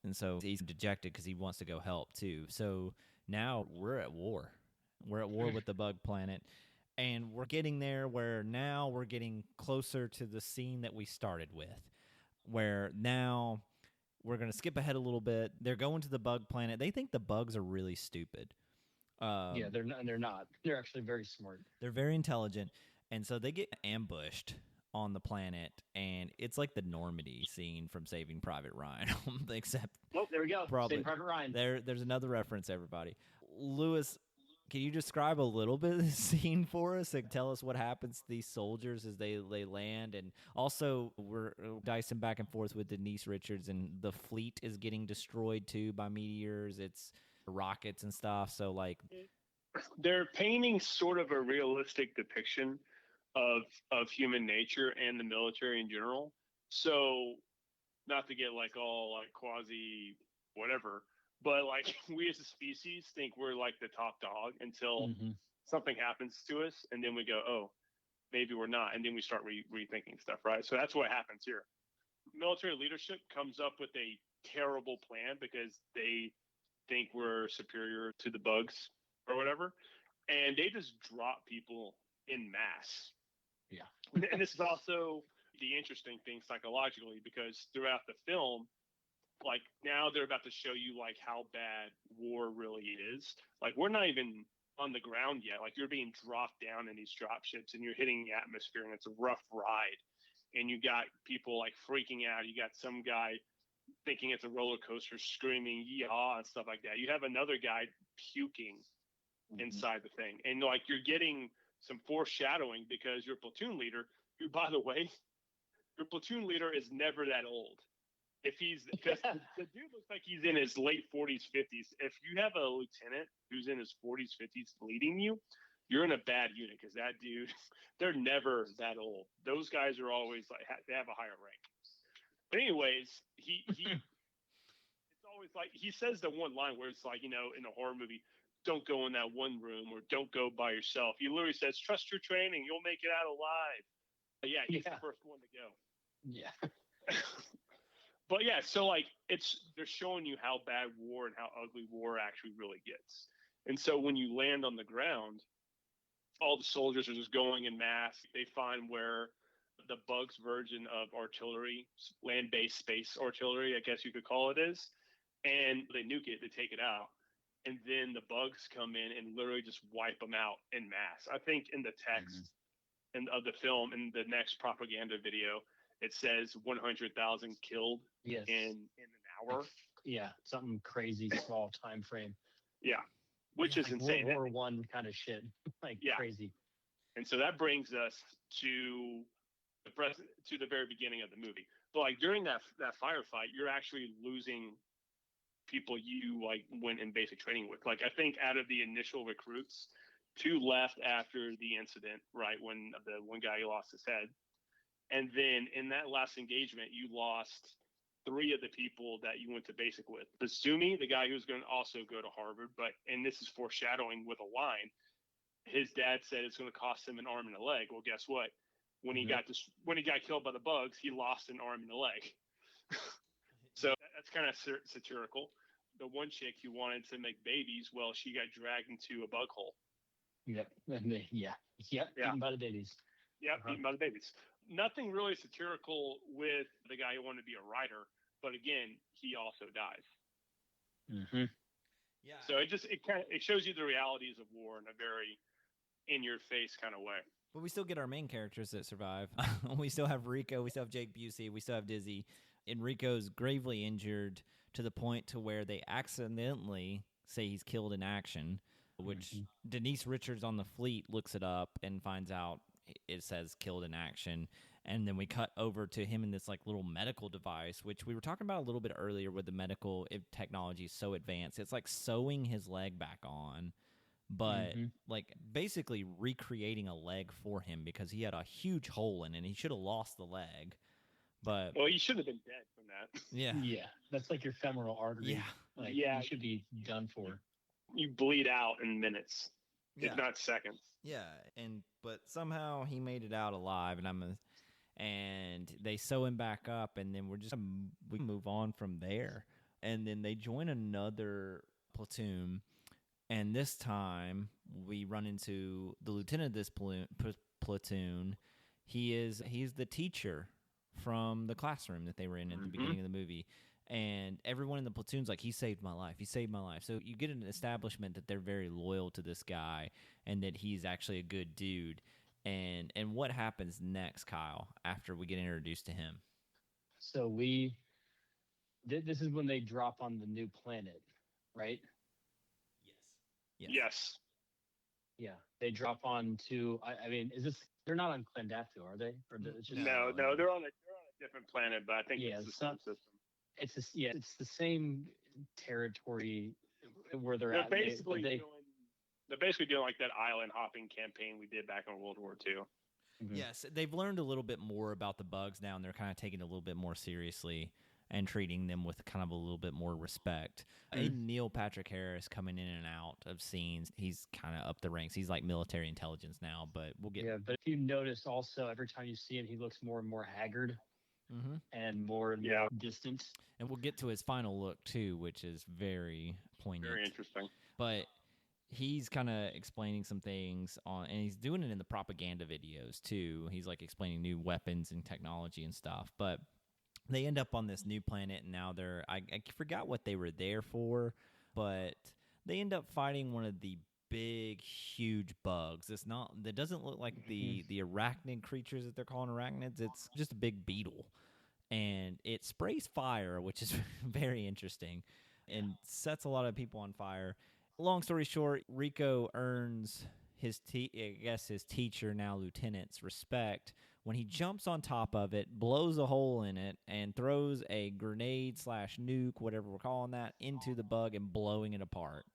And so he's dejected because he wants to go help too. So now we're at war. We're at war with the bug planet. And we're getting there where now we're getting closer to the scene that we started with, where now we're going to skip ahead a little bit. They're going to the bug planet. They think the bugs are really stupid. Yeah, they're not. They're not. They're actually very smart. They're very intelligent. And so they get ambushed on the planet, and it's like the Normandy scene from Saving Private Ryan, except Oh, there we go. probably Saving Private Ryan. There's another reference, everybody. Lewis, can you describe a little bit of the scene for us and tell us what happens to these soldiers as they land? And also, we're dicing back and forth with Denise Richards, and the fleet is getting destroyed too by meteors. It's rockets and stuff. So, like, they're painting sort of a realistic depiction of human nature and the military in general. So, not to get like all like quasi whatever, but like we as a species think we're like the top dog until something happens to us, and then we go, oh, maybe we're not, and then we start rethinking stuff, right? So that's what happens here. Military leadership comes up with a terrible plan because they think we're superior to the bugs or whatever, and they just drop people in mass. Yeah. And this is also the interesting thing psychologically, because throughout the film, like now they're about to show you like how bad war really is. Like we're not even on the ground yet. Like you're being dropped down in these drop ships and you're hitting the atmosphere, and it's a rough ride. And you got people like freaking out. You got some guy thinking it's a roller coaster, screaming "yee-haw" and stuff like that. You have another guy puking inside the thing, and like you're getting some foreshadowing because your platoon leader, who by the way, your platoon leader is never that old. If he's, because the dude looks like he's in his late 40s, 50s. If you have a lieutenant who's in his 40s, 50s leading you, you're in a bad unit, because that dude, they're never that old. Those guys are always like, they have a higher rank. But anyways, he it's always like, he says the one line where it's like, you know, in a horror movie, don't go in that one room, or don't go by yourself. He literally says, trust your training, you'll make it out alive. But yeah, he's the first one to go. Yeah. But yeah, so like they're showing you how bad war and how ugly war actually really gets. And so when you land on the ground, all the soldiers are just going in mass. They find where the bugs version of artillery, land-based space artillery, I guess you could call it, is, and they nuke it, they take it out. And then the bugs come in and literally just wipe them out in mass. I think in the text of the film, in the next propaganda video, it says 100,000 killed in an hour. Yeah, something crazy small time frame. Yeah, which is like insane. World War I kind of shit, like crazy. And so that brings us to the very beginning of the movie. But like during that firefight, you're actually losing people you like went in basic training with. Like I think out of the initial recruits, 2 left after the incident, right, when the one guy lost his head. And then in that last engagement, you lost 3 of the people that you went to basic with. Basumi, the guy who's going to also go to Harvard, and this is foreshadowing with a line, his dad said it's going to cost him an arm and a leg. Well, guess what? When he got killed by the bugs, he lost an arm and a leg. So that's kind of satirical. The one chick who wanted to make babies, well, she got dragged into a bug hole. Yep. Eaten by the babies. Yep, eaten by the babies. Nothing really satirical with the guy who wanted to be a writer, but again, he also dies. Yeah. So it shows you the realities of war in a very in your face kind of way. But we still get our main characters that survive. We still have Rico. We still have Jake Busey. We still have Dizzy. And Rico's gravely injured to the point to where they accidentally say he's killed in action, which Denise Richards on the fleet looks it up and finds out it says killed in action. And then we cut over to him in this like little medical device, which we were talking about a little bit earlier with the medical technology is so advanced. It's like sewing his leg back on, but like basically recreating a leg for him because he had a huge hole in it and he should have lost the leg. But well, he should have been dead from that. Yeah. That's like your femoral artery. You should be done for. You bleed out in minutes, if not seconds. Yeah, but somehow he made it out alive, and they sew him back up, and then we move on from there, and then they join another platoon, And this time we run into the lieutenant of this platoon. He's the teacher from the classroom that they were in at the beginning of the movie. And everyone in the platoon's like, he saved my life. He saved my life. So you get an establishment that they're very loyal to this guy and that he's actually a good dude. And what happens next, Kyle, after we get introduced to him? So this is when they drop on the new planet, right? Yes. Yes. Yeah, they drop on to. I mean, they're not on Klendathu, are they? Or it's just, No, they're on a different planet, but I think it's the same system. It's the same territory where they're They're at. basically doing like that island hopping campaign we did back in World War II. Mm-hmm. Yes, they've learned a little bit more about the bugs now, and they're kind of taking it a little bit more seriously and treating them with kind of a little bit more respect. Neil Patrick Harris coming in and out of scenes. He's kind of up the ranks. He's like military intelligence now, but we'll get... Yeah, but if you notice also, every time you see him, he looks more and more haggard and more distant. And we'll get to his final look, too, which is very poignant. Very interesting. But he's kind of explaining some things and he's doing it in the propaganda videos, too. He's like explaining new weapons and technology and stuff. But they end up on this new planet, and now I forgot what they were there for, but they end up fighting one of the big, huge bugs. That doesn't look like the arachnid creatures that they're calling arachnids. It's just a big beetle, and it sprays fire, which is very interesting, and sets a lot of people on fire. Long story short, Rico earns his teacher, now lieutenant's, respect when he jumps on top of it, blows a hole in it, and throws a grenade/nuke, whatever we're calling that, into the bug and blowing it apart,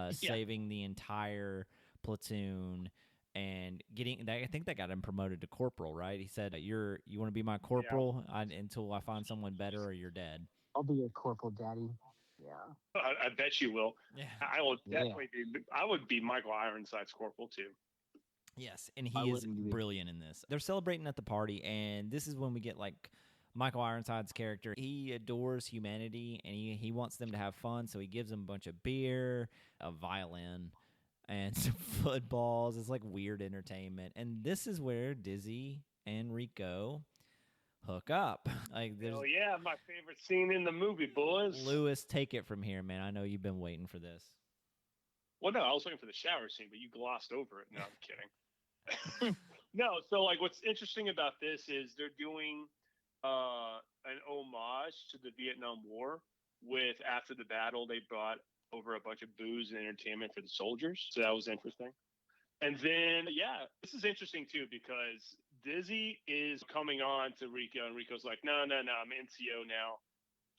saving the entire platoon and getting. I think that got him promoted to corporal, right? He said, "You want to be my corporal until I find someone better, or you're dead." I'll be your corporal, daddy. Yeah, I bet you will. Yeah, I will definitely be. I would be Michael Ironside's corporal too. Yes, and he is brilliant in this. They're celebrating at the party, and this is when we get like Michael Ironside's character. He adores humanity, and he wants them to have fun, so he gives them a bunch of beer, a violin, and some footballs. It's like weird entertainment. And this is where Dizzy and Rico hook up. Like, oh yeah, my favorite scene in the movie, boys. Lewis, take it from here, man. I know you've been waiting for this. Well, no, I was waiting for the shower scene, but you glossed over it. No, I'm kidding. No, so like what's interesting about this is they're doing an homage to the Vietnam War with after the battle they brought over a bunch of booze and entertainment for the soldiers. So that was interesting. And then, this is interesting too because Dizzy is coming on to Rico and Rico's like, no, I'm NCO now.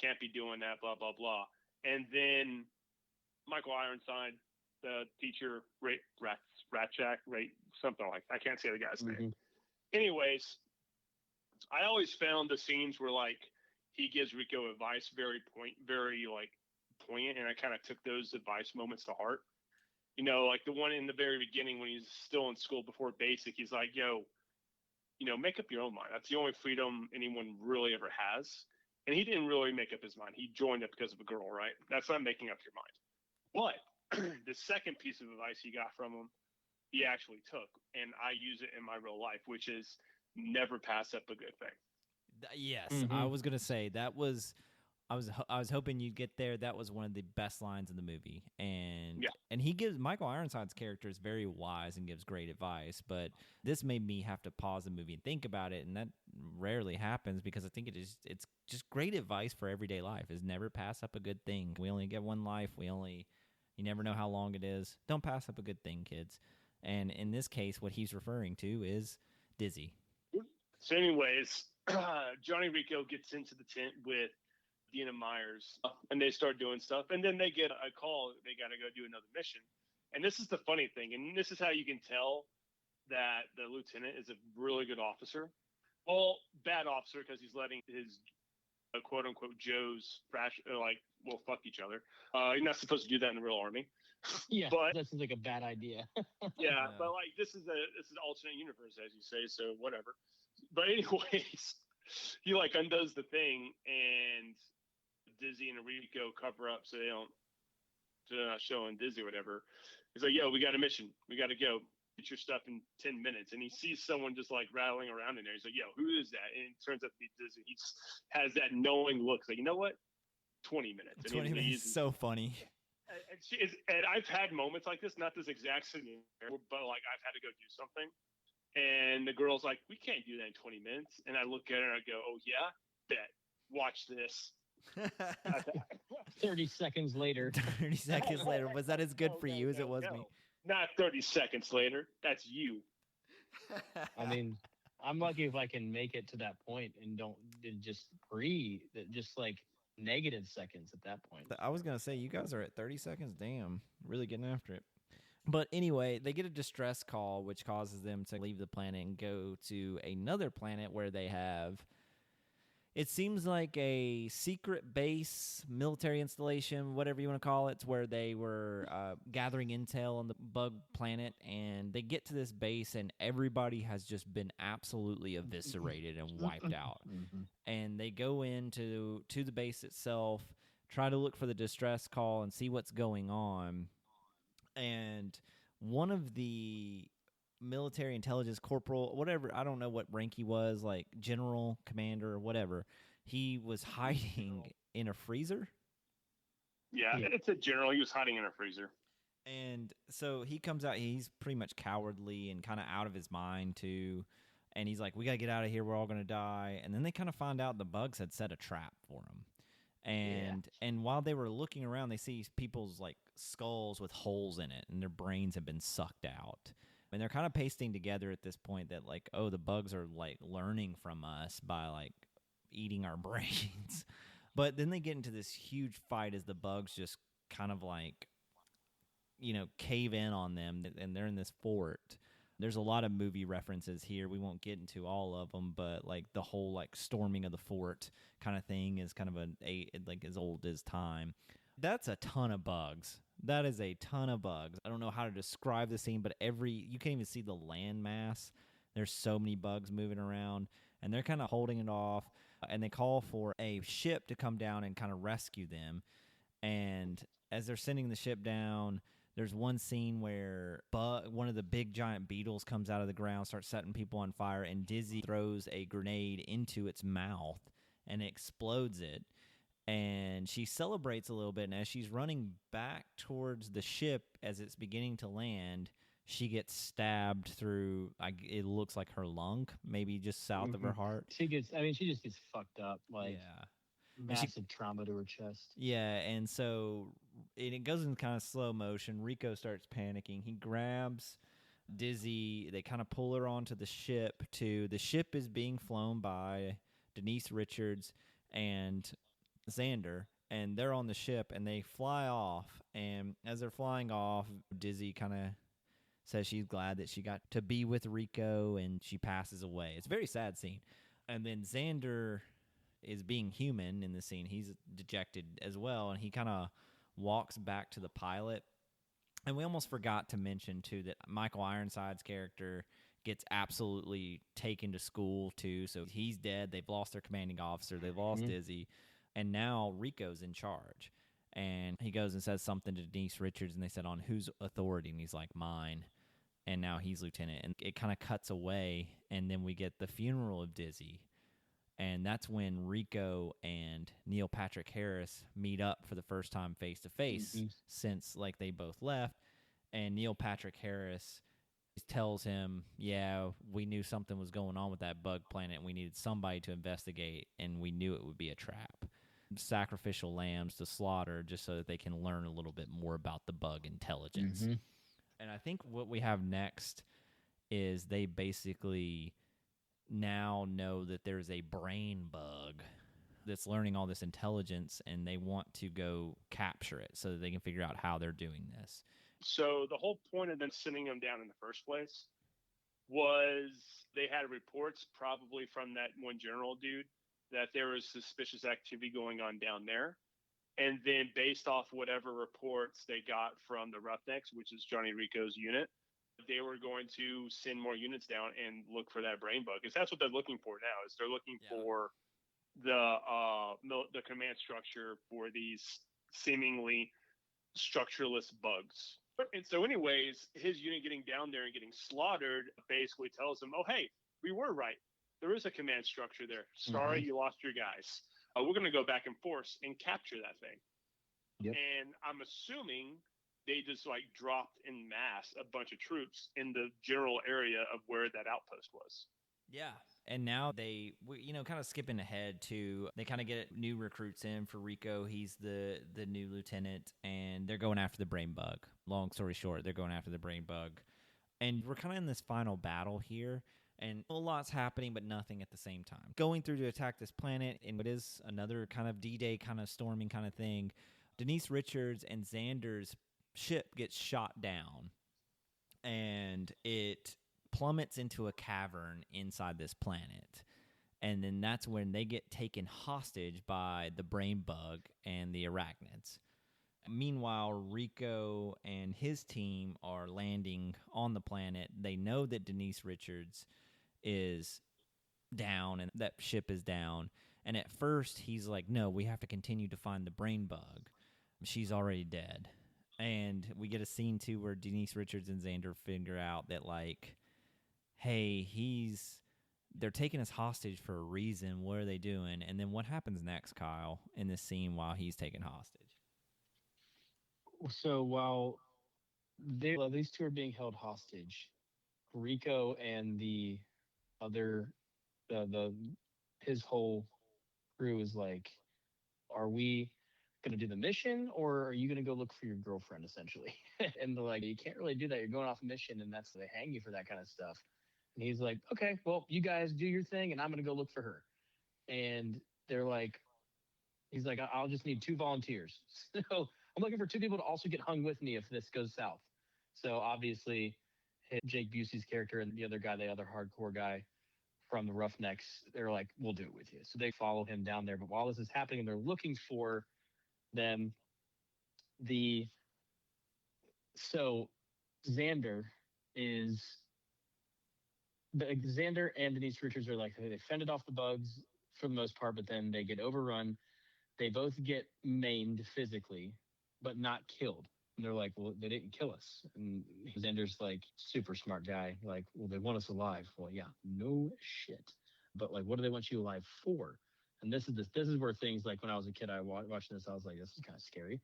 Can't be doing that, blah, blah, blah. And then Michael Ironside, the teacher, Ratchak, something like that. I can't say the guy's name. Anyways, I always found the scenes where like he gives Rico advice very poignant, and I kind of took those advice moments to heart. You know, like the one in the very beginning when he's still in school before basic, he's like, yo, make up your own mind. That's the only freedom anyone really ever has. And he didn't really make up his mind. He joined it because of a girl, right? That's not making up your mind. But the second piece of advice he got from him, he actually took, and I use it in my real life, which is never pass up a good thing. Yes, I was gonna say that was. I was hoping you'd get there. That was one of the best lines in the movie, and Michael Ironside's character is very wise and gives great advice. But this made me have to pause the movie and think about it, and that rarely happens because I think it's just great advice for everyday life. Is never pass up a good thing. We only get one life. You never know how long it is. Don't pass up a good thing, kids. And in this case, what he's referring to is Dizzy. So anyways, Johnny Rico gets into the tent with Dina Myers, and they start doing stuff. And then they get a call. They got to go do another mission. And this is the funny thing. And this is how you can tell that the lieutenant is a really good officer. Well, bad officer because he's letting his quote unquote Joes fuck each other. You're not supposed to do that in the real army. Yeah, but that seems like a bad idea. yeah, but like this is an alternate universe, as you say. So whatever. But anyways, he like undoes the thing, and Dizzy and Rico cover up so they don't showing Dizzy or whatever. He's like, yo, we got a mission. We got to go. Get your stuff in 10 minutes. And he sees someone just like rattling around in there. He's like, yo, who is that? And it turns out to be Dizzy. He has that knowing look. He's like, you know what? 20 minutes. And 20 minutes is so funny. And I've had moments like this, not this exact scenario, but like I've had to go do something. And the girl's like, we can't do that in 20 minutes. And I look at her and I go, oh, yeah? Bet. Watch this. 30 seconds later. 30 seconds later. Was that as good for you as it was me? Not 30 seconds later. That's you. I mean, I'm lucky if I can make it to that point and don't just just like negative seconds at that point. I was going to say, you guys are at 30 seconds. Damn. Really getting after it. But anyway, they get a distress call, which causes them to leave the planet and go to another planet where they have, it seems like a secret base, military installation, whatever you want to call it, where they were gathering intel on the bug planet. And they get to this base, and everybody has just been absolutely eviscerated and wiped out. And they go into the base itself, try to look for the distress call and see what's going on. And one of the military intelligence corporal, whatever, I don't know what rank he was, like general, commander, or whatever, he was hiding in a freezer. Yeah, it's a general. He was hiding in a freezer. And so he comes out, he's pretty much cowardly and kind of out of his mind, too. And he's like, we got to get out of here. We're all going to die. And then they kind of find out the bugs had set a trap for him. And while they were looking around, they see people's like skulls with holes in it, and their brains have been sucked out. And they're kind of pasting together at this point that like, oh, the bugs are like learning from us by like eating our brains. But then they get into this huge fight as the bugs just kind of like, you know, cave in on them, and they're in this fort. There's a lot of movie references here. We won't get into all of them, but like the whole like storming of the fort kind of thing is kind of like as old as time. That's a ton of bugs. That is a ton of bugs. I don't know how to describe the scene, but you can't even see the land mass. There's so many bugs moving around, and they're kind of holding it off, and they call for a ship to come down and kind of rescue them. And as they're sending the ship down, there's one scene where one of the big giant beetles comes out of the ground, starts setting people on fire, and Dizzy throws a grenade into its mouth and explodes it. And she celebrates a little bit, and as she's running back towards the ship as it's beginning to land, she gets stabbed through, it looks like her lung, maybe just south of her heart. She just gets fucked up, like massive trauma to her chest. Yeah, and so it goes in kind of slow motion. Rico starts panicking. He grabs Dizzy. They kind of pull her onto the ship. The ship is being flown by Denise Richards and Xander, and they're on the ship, and they fly off. And as they're flying off, Dizzy kind of says she's glad that she got to be with Rico, and she passes away. It's a very sad scene. And then Xander is being human in the scene. He's dejected as well, and he kind of walks back to the pilot. And we almost forgot to mention, too, that Michael Ironside's character gets absolutely taken to school, too. So he's dead. They've lost their commanding officer. They've lost Dizzy. And now Rico's in charge. And he goes and says something to Denise Richards, and they said, on whose authority? And he's like, mine. And now he's lieutenant. And it kind of cuts away, and then we get the funeral of Dizzy. And that's when Rico and Neil Patrick Harris meet up for the first time face-to-face since, like, they both left. And Neil Patrick Harris tells him, yeah, we knew something was going on with that bug planet, and we needed somebody to investigate, and we knew it would be a trap. Sacrificial lambs to slaughter just so that they can learn a little bit more about the bug intelligence. And I think what we have next is they basically now know that there's a brain bug that's learning all this intelligence, and they want to go capture it so that they can figure out how they're doing this. So the whole point of them sending them down in the first place was they had reports probably from that one general dude that there was suspicious activity going on down there. And then based off whatever reports they got from the Roughnecks, which is Johnny Rico's unit, they were going to send more units down and look for that brain bug. Because that's what they're looking for now, is they're looking for the command structure for these seemingly structureless bugs. And so, anyways, his unit getting down there and getting slaughtered basically tells him, "Oh, hey, we were right. There is a command structure there. Sorry, you lost your guys. We're going to go back in force and capture that thing." Yep. And I'm assuming they just like dropped in mass a bunch of troops in the general area of where that outpost was. Yeah. And now they, kind of skipping ahead to, they kind of get new recruits in for Rico. He's the new lieutenant, and they're going after the brain bug. Long story short, they're going after the brain bug. And we're kind of in this final battle here, and a lot's happening, but nothing at the same time. Going through to attack this planet in what is another kind of D-Day kind of storming kind of thing, Denise Richards and Xander's ship gets shot down, and it plummets into a cavern inside this planet. And then that's when they get taken hostage by the brain bug and the arachnids. Meanwhile, Rico and his team are landing on the planet. They know that Denise Richards is down and that ship is down. And at first, he's like, no, we have to continue to find the brain bug. She's already dead. And we get a scene, too, where Denise Richards and Xander figure out that, like, hey, they're taking us hostage for a reason. What are they doing? And then what happens next, Kyle, in this scene while he's taken hostage? So while these two are being held hostage, Rico and the other, his whole crew is like, are we going to do the mission, or are you going to go look for your girlfriend, essentially? And they're like, you can't really do that. You're going off a mission, and they hang you for that kind of stuff. And he's like, okay, well, you guys do your thing, and I'm going to go look for her. And they're like, he's like, I'll just need 2 volunteers. So I'm looking for 2 people to also get hung with me if this goes south. So obviously, Jake Busey's character and the other guy, the other hardcore guy from the Roughnecks, they're like, we'll do it with you. So they follow him down there. But while this is happening, they're looking for them. So Xander and Denise Richards are like, they fended off the bugs for the most part, but then they get overrun. They both get maimed physically, but not killed. And they're like, well, they didn't kill us. And Xander's like, super smart guy. Like, well, they want us alive. Well, yeah, no shit. But like, what do they want you alive for? And this is where things like when I was a kid, I watching this, I was like, this is kind of scary.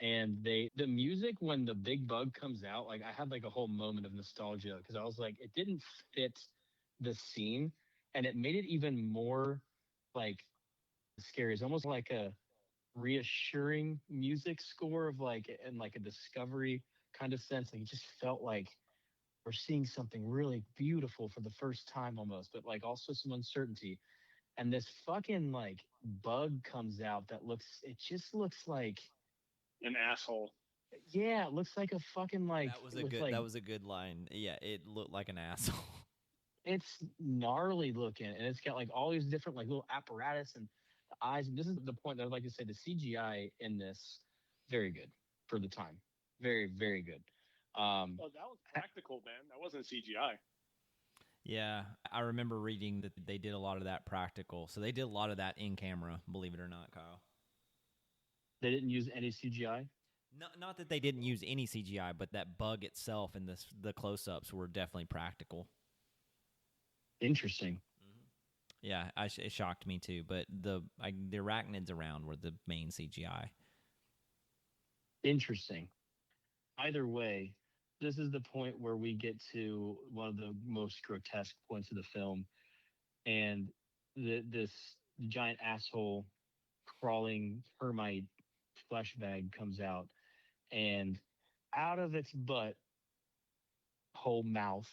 And the music when the big bug comes out, like I had like a whole moment of nostalgia because I was like, it didn't fit the scene, and it made it even more like scary. It's almost like a reassuring music score of like, and like a discovery kind of sense. Like it just felt like we're seeing something really beautiful for the first time almost, but like also some uncertainty. And this fucking like bug comes out it just looks like an asshole. Yeah, it looks like a fucking like. That was a good line. Yeah, it looked like an asshole. It's gnarly looking, and it's got like all these different like little apparatus and eyes. And this is the point that I'd like to say: the CGI in this, very good for the time, very very good. Oh, that was practical, man. That wasn't CGI. Yeah, I remember reading that they did a lot of that practical. So they did a lot of that in camera, believe it or not, Kyle. They didn't use any CGI? Not that they didn't use any CGI, but that bug itself and the close-ups were definitely practical. Interesting. Mm-hmm. Yeah, it shocked me too, but the arachnids around were the main CGI. Interesting. Either way, this is the point where we get to one of the most grotesque points of the film, and this giant asshole crawling termite flesh bag comes out, and out of its butt whole mouth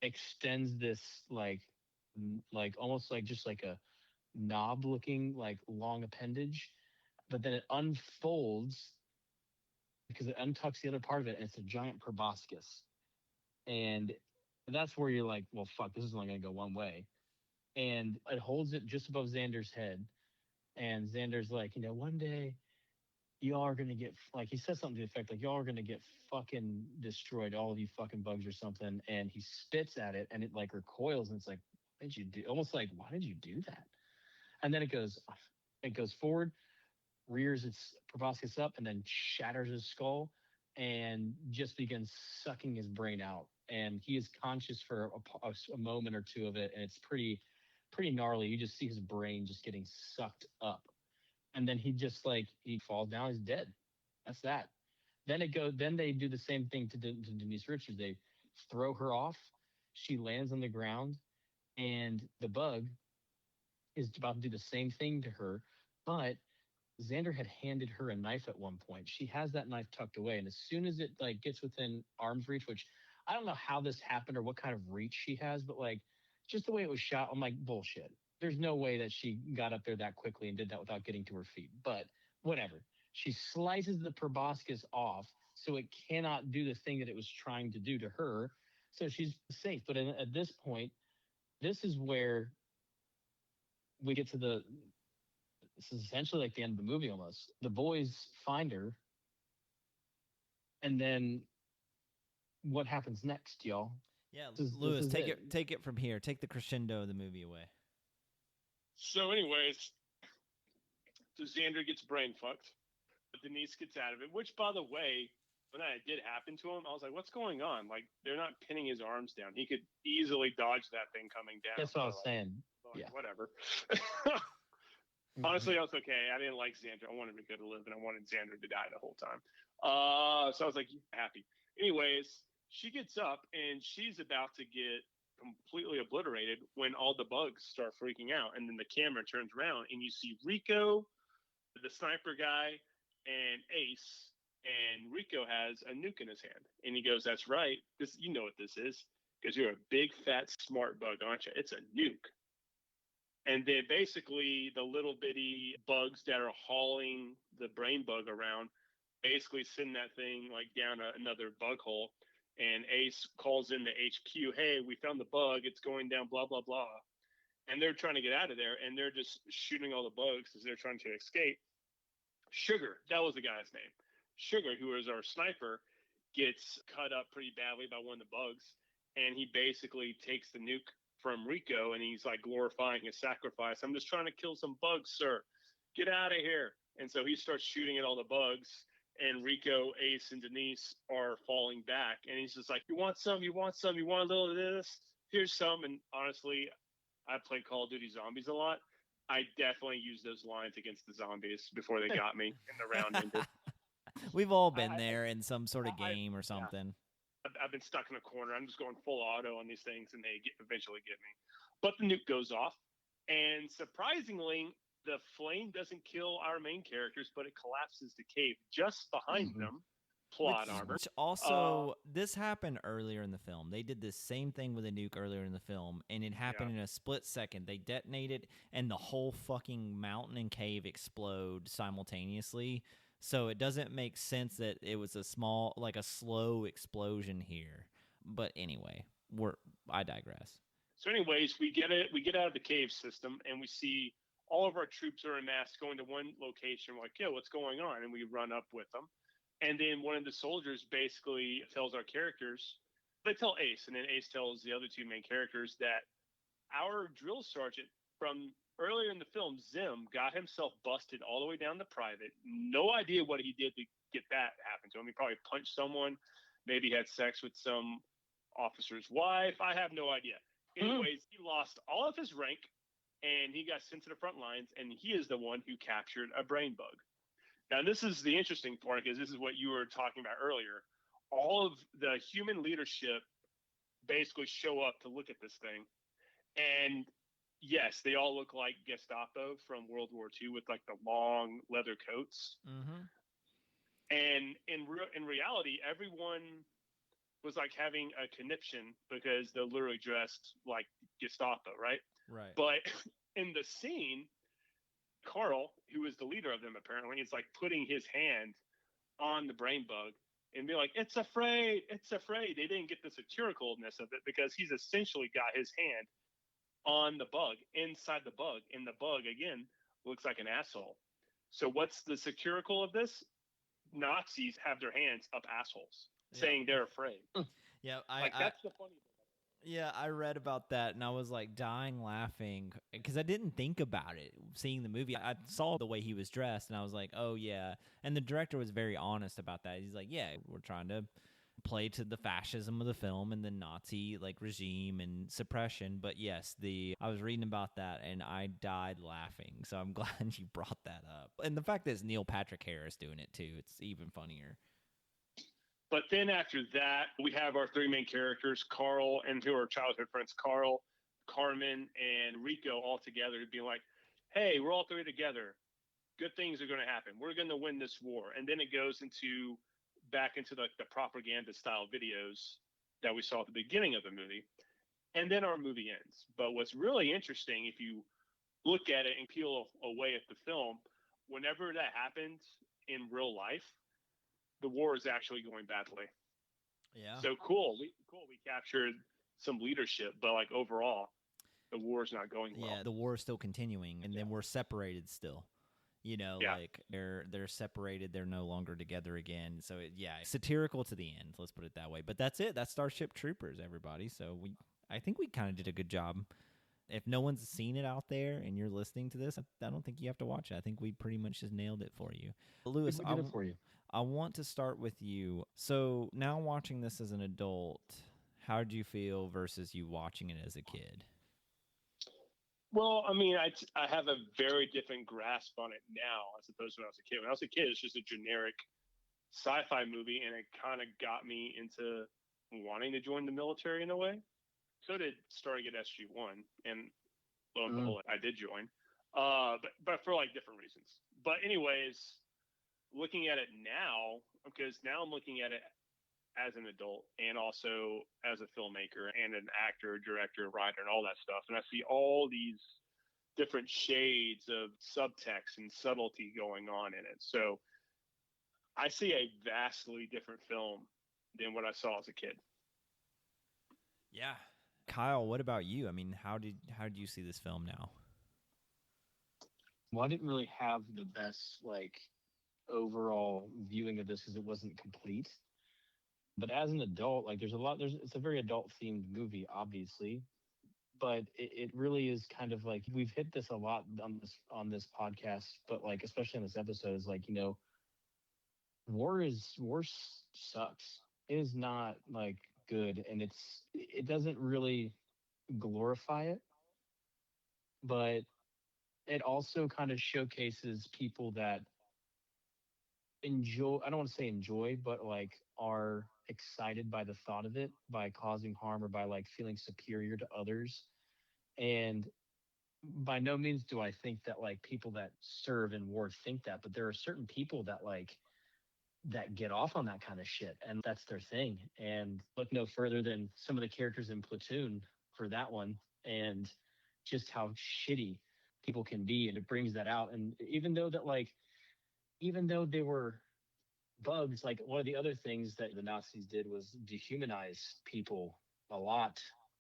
extends this like almost like just like a knob looking like long appendage, but then it unfolds because it untucks the other part of it, and it's a giant proboscis. And that's where you're like, well, fuck, this is only going to go one way. And it holds it just above Xander's head. And Xander's like, one day y'all are going to get, like, he says something to the effect, like, y'all are going to get fucking destroyed, all of you fucking bugs or something. And he spits at it, and it, like, recoils, and it's like, what did you do? Almost like, why did you do that? And then it goes forward, rears its proboscis up, and then shatters his skull and just begins sucking his brain out. And he is conscious for a moment or two of it, and it's pretty gnarly. You just see his brain just getting sucked up, and then he just like he falls down, he's dead. That's that. Then they do the same thing to Denise Richards. They throw her off. She lands on the ground, and the bug is about to do the same thing to her, but Xander had handed her a knife at one point. She has that knife tucked away, and as soon as it like gets within arm's reach, which I don't know how this happened or what kind of reach she has, but like just the way it was shot, I'm like bullshit. There's no way that she got up there that quickly and did that without getting to her feet. But whatever. She slices the proboscis off so it cannot do the thing that it was trying to do to her. So she's safe. But at this point, this is where we get to this is essentially like the end of the movie almost. The boys find her, and then what happens next, y'all? Yeah, Lewis, take it from here. Take the crescendo of the movie away. So, anyways, so Xander gets brain fucked, but Denise gets out of it. Which, by the way, when that did happen to him, I was like, "What's going on? Like, they're not pinning his arms down. He could easily dodge that thing coming down." That's what I was saying. Yeah, whatever. Honestly, I was okay. I didn't like Xander. I wanted him to live, and I wanted Xander to die the whole time. So I was like, happy. Anyways, she gets up, and she's about to get completely obliterated when all the bugs start freaking out. And then the camera turns around, and you see Rico, the sniper guy, and Ace. And Rico has a nuke in his hand. And he goes, "That's right. You know what this is, because you're a big, fat, smart bug, aren't you? It's a nuke." And then basically the little bitty bugs that are hauling the brain bug around basically send that thing like down another bug hole. And Ace calls in the HQ, "Hey, we found the bug. It's going down, blah, blah, blah." And they're trying to get out of there, and they're just shooting all the bugs as they're trying to escape. Sugar, that was the guy's name. Sugar, who is our sniper, gets cut up pretty badly by one of the bugs. And he basically takes the nuke from Rico, and he's like glorifying his sacrifice. "I'm just trying to kill some bugs, sir. Get out of here." And so he starts shooting at all the bugs, and Rico, Ace, and Denise are falling back. And he's just like, "You want some? You want some? You want a little of this? Here's some." And honestly, I played Call of Duty Zombies a lot. I definitely used those lines against the zombies before they got me and the round ended. We've all been there in some sort of game or something. Yeah. I've been stuck in a corner. I'm just going full auto on these things, and they eventually get me. But the nuke goes off, and surprisingly, the flame doesn't kill our main characters, but it collapses the cave just behind them. Plot armor. Which also, this happened earlier in the film. They did this same thing with a nuke earlier in the film, and it happened in a split second. They detonated, and the whole fucking mountain and cave explode simultaneously. So it doesn't make sense that it was a slow explosion here. But anyway, I digress. So anyways, we get out of the cave system, and we see all of our troops are amassed going to one location. We're like, "Yo, what's going on?" And we run up with them. And then one of the soldiers basically tells our characters, they tell Ace, and then Ace tells the other two main characters that our drill sergeant from earlier in the film, Zim, got himself busted all the way down to private. No idea what he did to get that happen to him. He probably punched someone. Maybe had sex with some officer's wife. I have no idea. Anyways, he lost all of his rank, and he got sent to the front lines, and he is the one who captured a brain bug. Now, this is the interesting part, because this is what you were talking about earlier. All of the human leadership basically show up to look at this thing. And yes, they all look like Gestapo from World War II with like the long leather coats. Mm-hmm. And in reality, everyone was like having a conniption because they're literally dressed like Gestapo, right? Right. But in the scene, Carl, who is the leader of them apparently, is like putting his hand on the brain bug and be like, "It's afraid, it's afraid." They didn't get the satiricalness of it because he's essentially got his hand on the bug, inside the bug, and the bug again looks like an asshole. So what's the satirical of this? Nazis have their hands up assholes, saying they're afraid. Yeah, that's the funny thing. Yeah, I read about that and I was like dying laughing because I didn't think about it seeing the movie. I saw the way he was dressed and I was like, oh, yeah. And the director was very honest about that. He's like, yeah, we're trying to play to the fascism of the film and the Nazi like regime and suppression. But yes, I was reading about that and I died laughing. So I'm glad you brought that up. And the fact that it's Neil Patrick Harris doing it too, it's even funnier. But then after that, we have our three main characters, Carl and two of our childhood friends, Carl, Carmen, and Rico, all together to be like, hey, we're all three together. Good things are going to happen. We're going to win this war. And then it goes back into the propaganda style videos that we saw at the beginning of the movie. And then our movie ends. But what's really interesting, if you look at it and peel away at the film, whenever that happens in real life, the war is actually going badly. Yeah. So cool. We captured some leadership, but like overall, the war is not going well. Yeah, the war is still continuing, and then we're separated still. You know, like they're separated, they're no longer together again. So satirical to the end. Let's put it that way. But that's it. That's Starship Troopers, everybody. So I think we kind of did a good job. If no one's seen it out there and you're listening to this, I don't think you have to watch it. I think we pretty much just nailed it for you. Lewis, we did it for you. I want to start with you. So now watching this as an adult, how did you feel versus you watching it as a kid? Well, I mean, I have a very different grasp on it now as opposed to when I was a kid. When I was a kid, it's just a generic sci-fi movie, and it kind of got me into wanting to join the military in a way. So did starting at SG1, and lo and behold, I did join, but for like different reasons. But anyways, looking at it now, because now I'm looking at it as an adult and also as a filmmaker and an actor, director, writer, and all that stuff. And I see all these different shades of subtext and subtlety going on in it. So I see a vastly different film than what I saw as a kid. Yeah. Kyle, what about you? I mean, how did you see this film now? Well, I didn't really have the best overall viewing of this because it wasn't complete. But as an adult, it's a very adult themed movie, obviously, but it really is kind of like, we've hit this a lot on this podcast, but especially on this episode, is war sucks. It is not good, and it doesn't really glorify it, but it also kind of showcases people that enjoy, I don't want to say enjoy, but are excited by the thought of it, by causing harm, or by feeling superior to others. And by no means do I think that people that serve in war think that, but there are certain people that that get off on that kind of shit, and that's their thing. And look no further than some of the characters in Platoon for that one, and just how shitty people can be, and it brings that out. And even though they were bugs, one of the other things that the Nazis did was dehumanize people a lot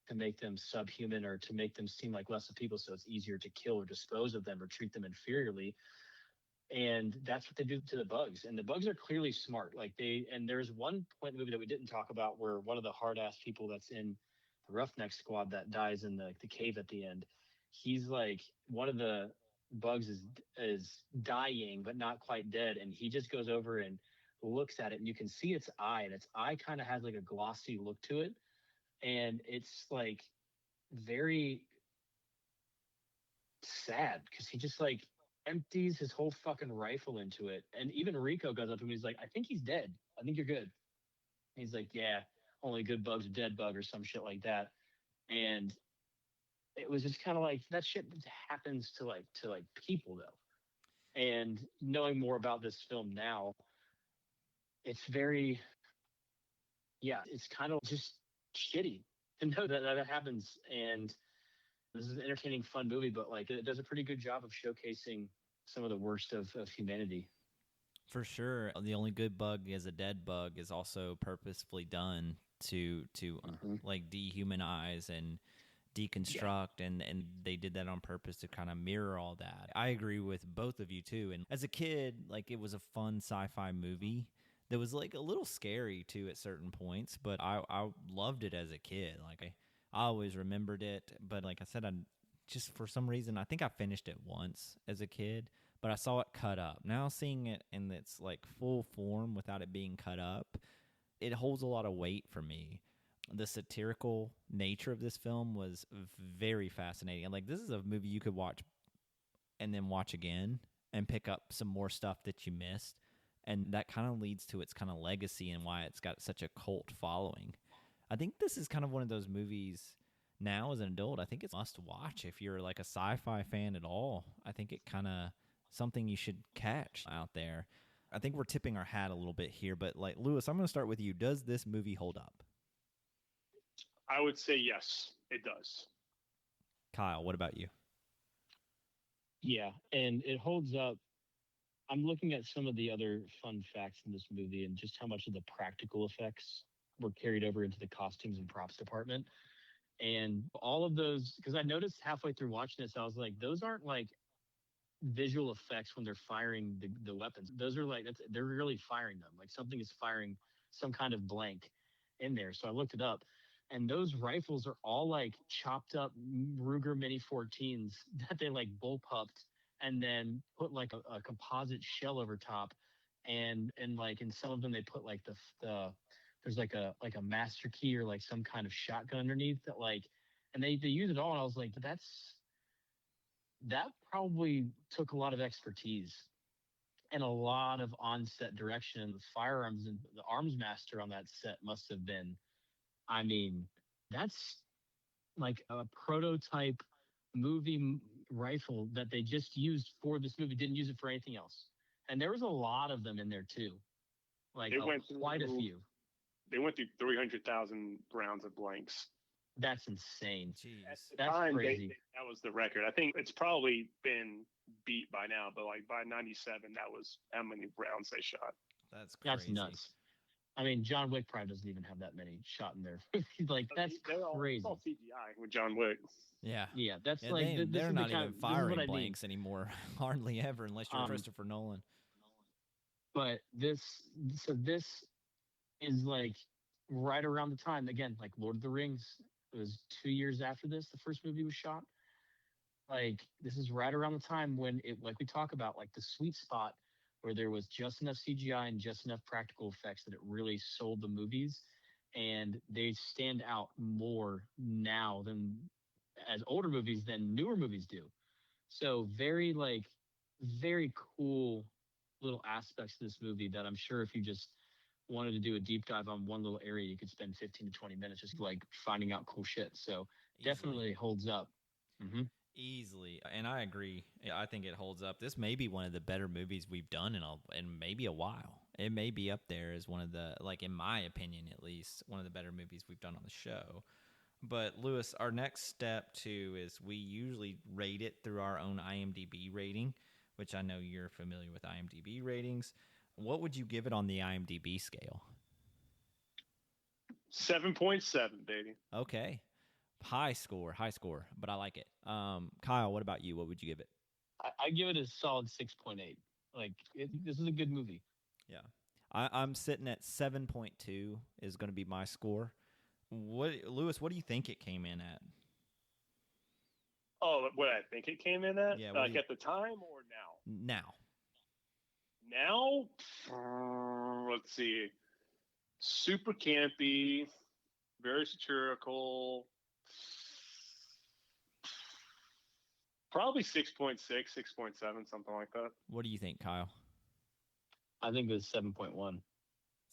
to make them subhuman, or to make them seem like less of people, so it's easier to kill or dispose of them or treat them inferiorly. And that's what they do to the bugs. And the bugs are clearly smart. And there's one point in the movie that we didn't talk about, where one of the hard ass people that's in the Roughneck Squad that dies in the cave at the end, he's one of the bugs is dying but not quite dead, and he just goes over and looks at it, and you can see its eye, and its eye kind of has a glossy look to it, and it's very sad because he just empties his whole fucking rifle into it. And even Rico goes up to him, he's like, I think he's dead, I think you're good. And he's like, yeah, only good bug's a dead bug, or some shit like that. And it was just kind of that shit happens to people though. And knowing more about this film now, it's very, it's kind of just shitty to know that happens. And this is an entertaining, fun movie, but it does a pretty good job of showcasing some of the worst of humanity. For sure. The only good bug is a dead bug is also purposefully done to dehumanize and deconstruct, and they did that on purpose to kind of mirror all that. I agree with both of you too. And as a kid, it was a fun sci-fi movie that was a little scary too at certain points, but I loved it as a kid. I always remembered it, but like I said, I just for some reason I think I finished it once as a kid, but I saw it cut up. Now seeing it in its like full form without it being cut up, it holds a lot of weight for me. The satirical nature of this film was very fascinating. And like this is a movie you could watch and then watch again and pick up some more stuff that you missed. And that kind of leads to its kind of legacy and why it's got such a cult following. I think this is kind of one of those movies now as an adult. I think it's a must watch if you're like a sci-fi fan at all. I think it kind of something you should catch out there. I think we're tipping our hat a little bit here, but like Lewis, I'm going to start with you. Does this movie hold up? I would say yes, it does. Kyle, what about you? Yeah, and it holds up. I'm looking at some of the other fun facts in this movie and just how much of the practical effects were carried over into the costumes and props department. And all of those, because I noticed halfway through watching this, I was like, those aren't like visual effects when they're firing the weapons. Those are like, they're really firing them. Like something is firing some kind of blank in there. So I looked it up. And those rifles are all like chopped up Ruger Mini 14s that they like bullpupped and then put like a composite shell over top, and like in some of them they put like the there's like a master key or like some kind of shotgun underneath that like, and they use it all, and I was like, that probably took a lot of expertise and a lot of on-set direction. And the firearms and the arms master on that set must have been, I mean, that's like a prototype movie rifle that they just used for this movie, didn't use it for anything else. And there was a lot of them in there too, like quite a few. They went through 300,000 rounds of blanks. That's insane. Jeez. That's crazy. That was the record. I think it's probably been beat by now, but like by 97, that was how many rounds they shot. That's crazy. That's nuts. I mean, John Wick probably doesn't even have that many shot in there. Like, that's crazy. It's all CGI with John Wick. Yeah. Yeah, that's Yeah, like... they're not even firing blanks anymore, hardly ever, unless you're Christopher Nolan. But this is like right around the time, again, like Lord of the Rings. It was 2 years after this, the first movie was shot. Like, this is right around the time when it, like we talk about, like the sweet spot where there was just enough CGI and just enough practical effects that it really sold the movies. And they stand out more now than as older movies than newer movies do. So very cool little aspects of this movie that I'm sure if you just wanted to do a deep dive on one little area, you could spend 15 to 20 minutes just like finding out cool shit. So definitely holds up. Mm-hmm. Easily. And I agree. I think it holds up. This may be one of the better movies we've done in maybe a while. It may be up there as one of the, like in my opinion at least, one of the better movies we've done on the show. But Lewis, our next step too is we usually rate it through our own IMDb rating, which I know you're familiar with IMDb ratings. What would you give it on the IMDb scale? 7.7, baby. Okay. High score, but I like it. Kyle, what about you? What would you give it? I give it a solid 6.8. Like, this is a good movie. Yeah. I'm sitting at 7.2 is going to be my score. Lewis, what do you think it came in at? Oh, what I think it came in at? Yeah, like at the time or now? Now? Let's see. Super campy, very satirical. Probably 6.6, 6.7, something like that. What do you think, Kyle? I think it was 7.1.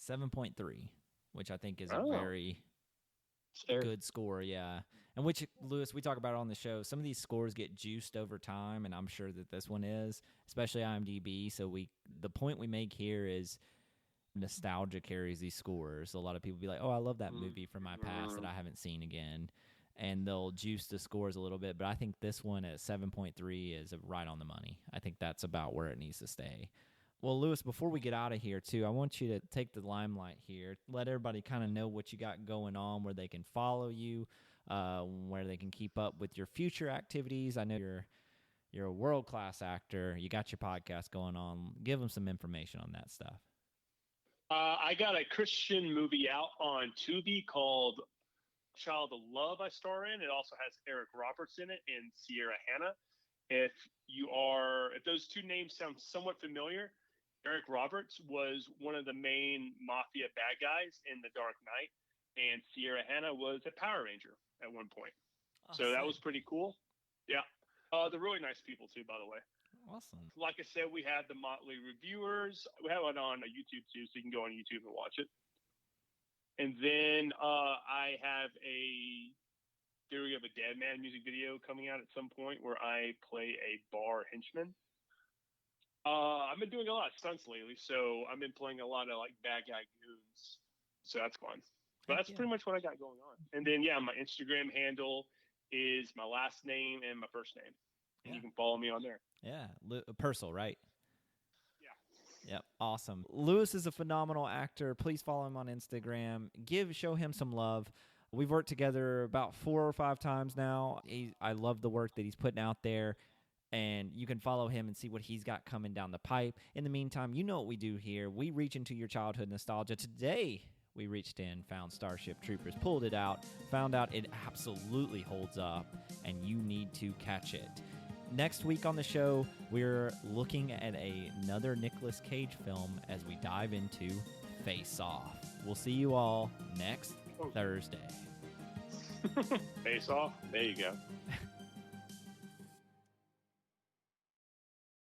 7.3, which I think is a very good score, yeah. And which, Lewis, we talk about it on the show. Some of these scores get juiced over time, and I'm sure that this one is, especially IMDb. So the point we make here is nostalgia carries these scores. A lot of people be like, oh, I love that movie from my past that I haven't seen again. And they'll juice the scores a little bit. But I think this one at 7.3 is right on the money. I think that's about where it needs to stay. Well, Lewis, before we get out of here, too, I want you to take the limelight here. Let everybody kind of know what you got going on, where they can follow you, where they can keep up with your future activities. I know you're a world-class actor. You got your podcast going on. Give them some information on that stuff. I got a Christian movie out on Tubi called Child of Love I star in. It also has Eric Roberts in it and Sierra Hanna. If those two names sound somewhat familiar, Eric Roberts was one of the main mafia bad guys in The Dark Knight, and Sierra Hanna was a Power Ranger at one point. So that was pretty cool. Yeah. They're really nice people too, by the way. Awesome. Like I said, we had the Motley Reviewers. We have it on YouTube too, so you can go on YouTube and watch it. And then I have a Theory of a Dead Man music video coming out at some point where I play a bar henchman. I've been doing a lot of stunts lately, so I've been playing a lot of like bad guy goons. So that's fun. But that's pretty much what I got going on. And then my Instagram handle is my last name and my first name. And you can follow me on there. Yeah, Purcell, right? Yeah. Yep, awesome. Lewis is a phenomenal actor. Please follow him on Instagram. Show him some love. We've worked together about 4 or 5 times now. I love the work that he's putting out there, and you can follow him and see what he's got coming down the pipe. In the meantime, you know what we do here. We reach into your childhood nostalgia. Today, we reached in, found Starship Troopers, pulled it out, found out it absolutely holds up, and you need to catch it. Next week on the show, we're looking at another Nicolas Cage film as we dive into Face Off. We'll see you all next Thursday. Face Off? There you go.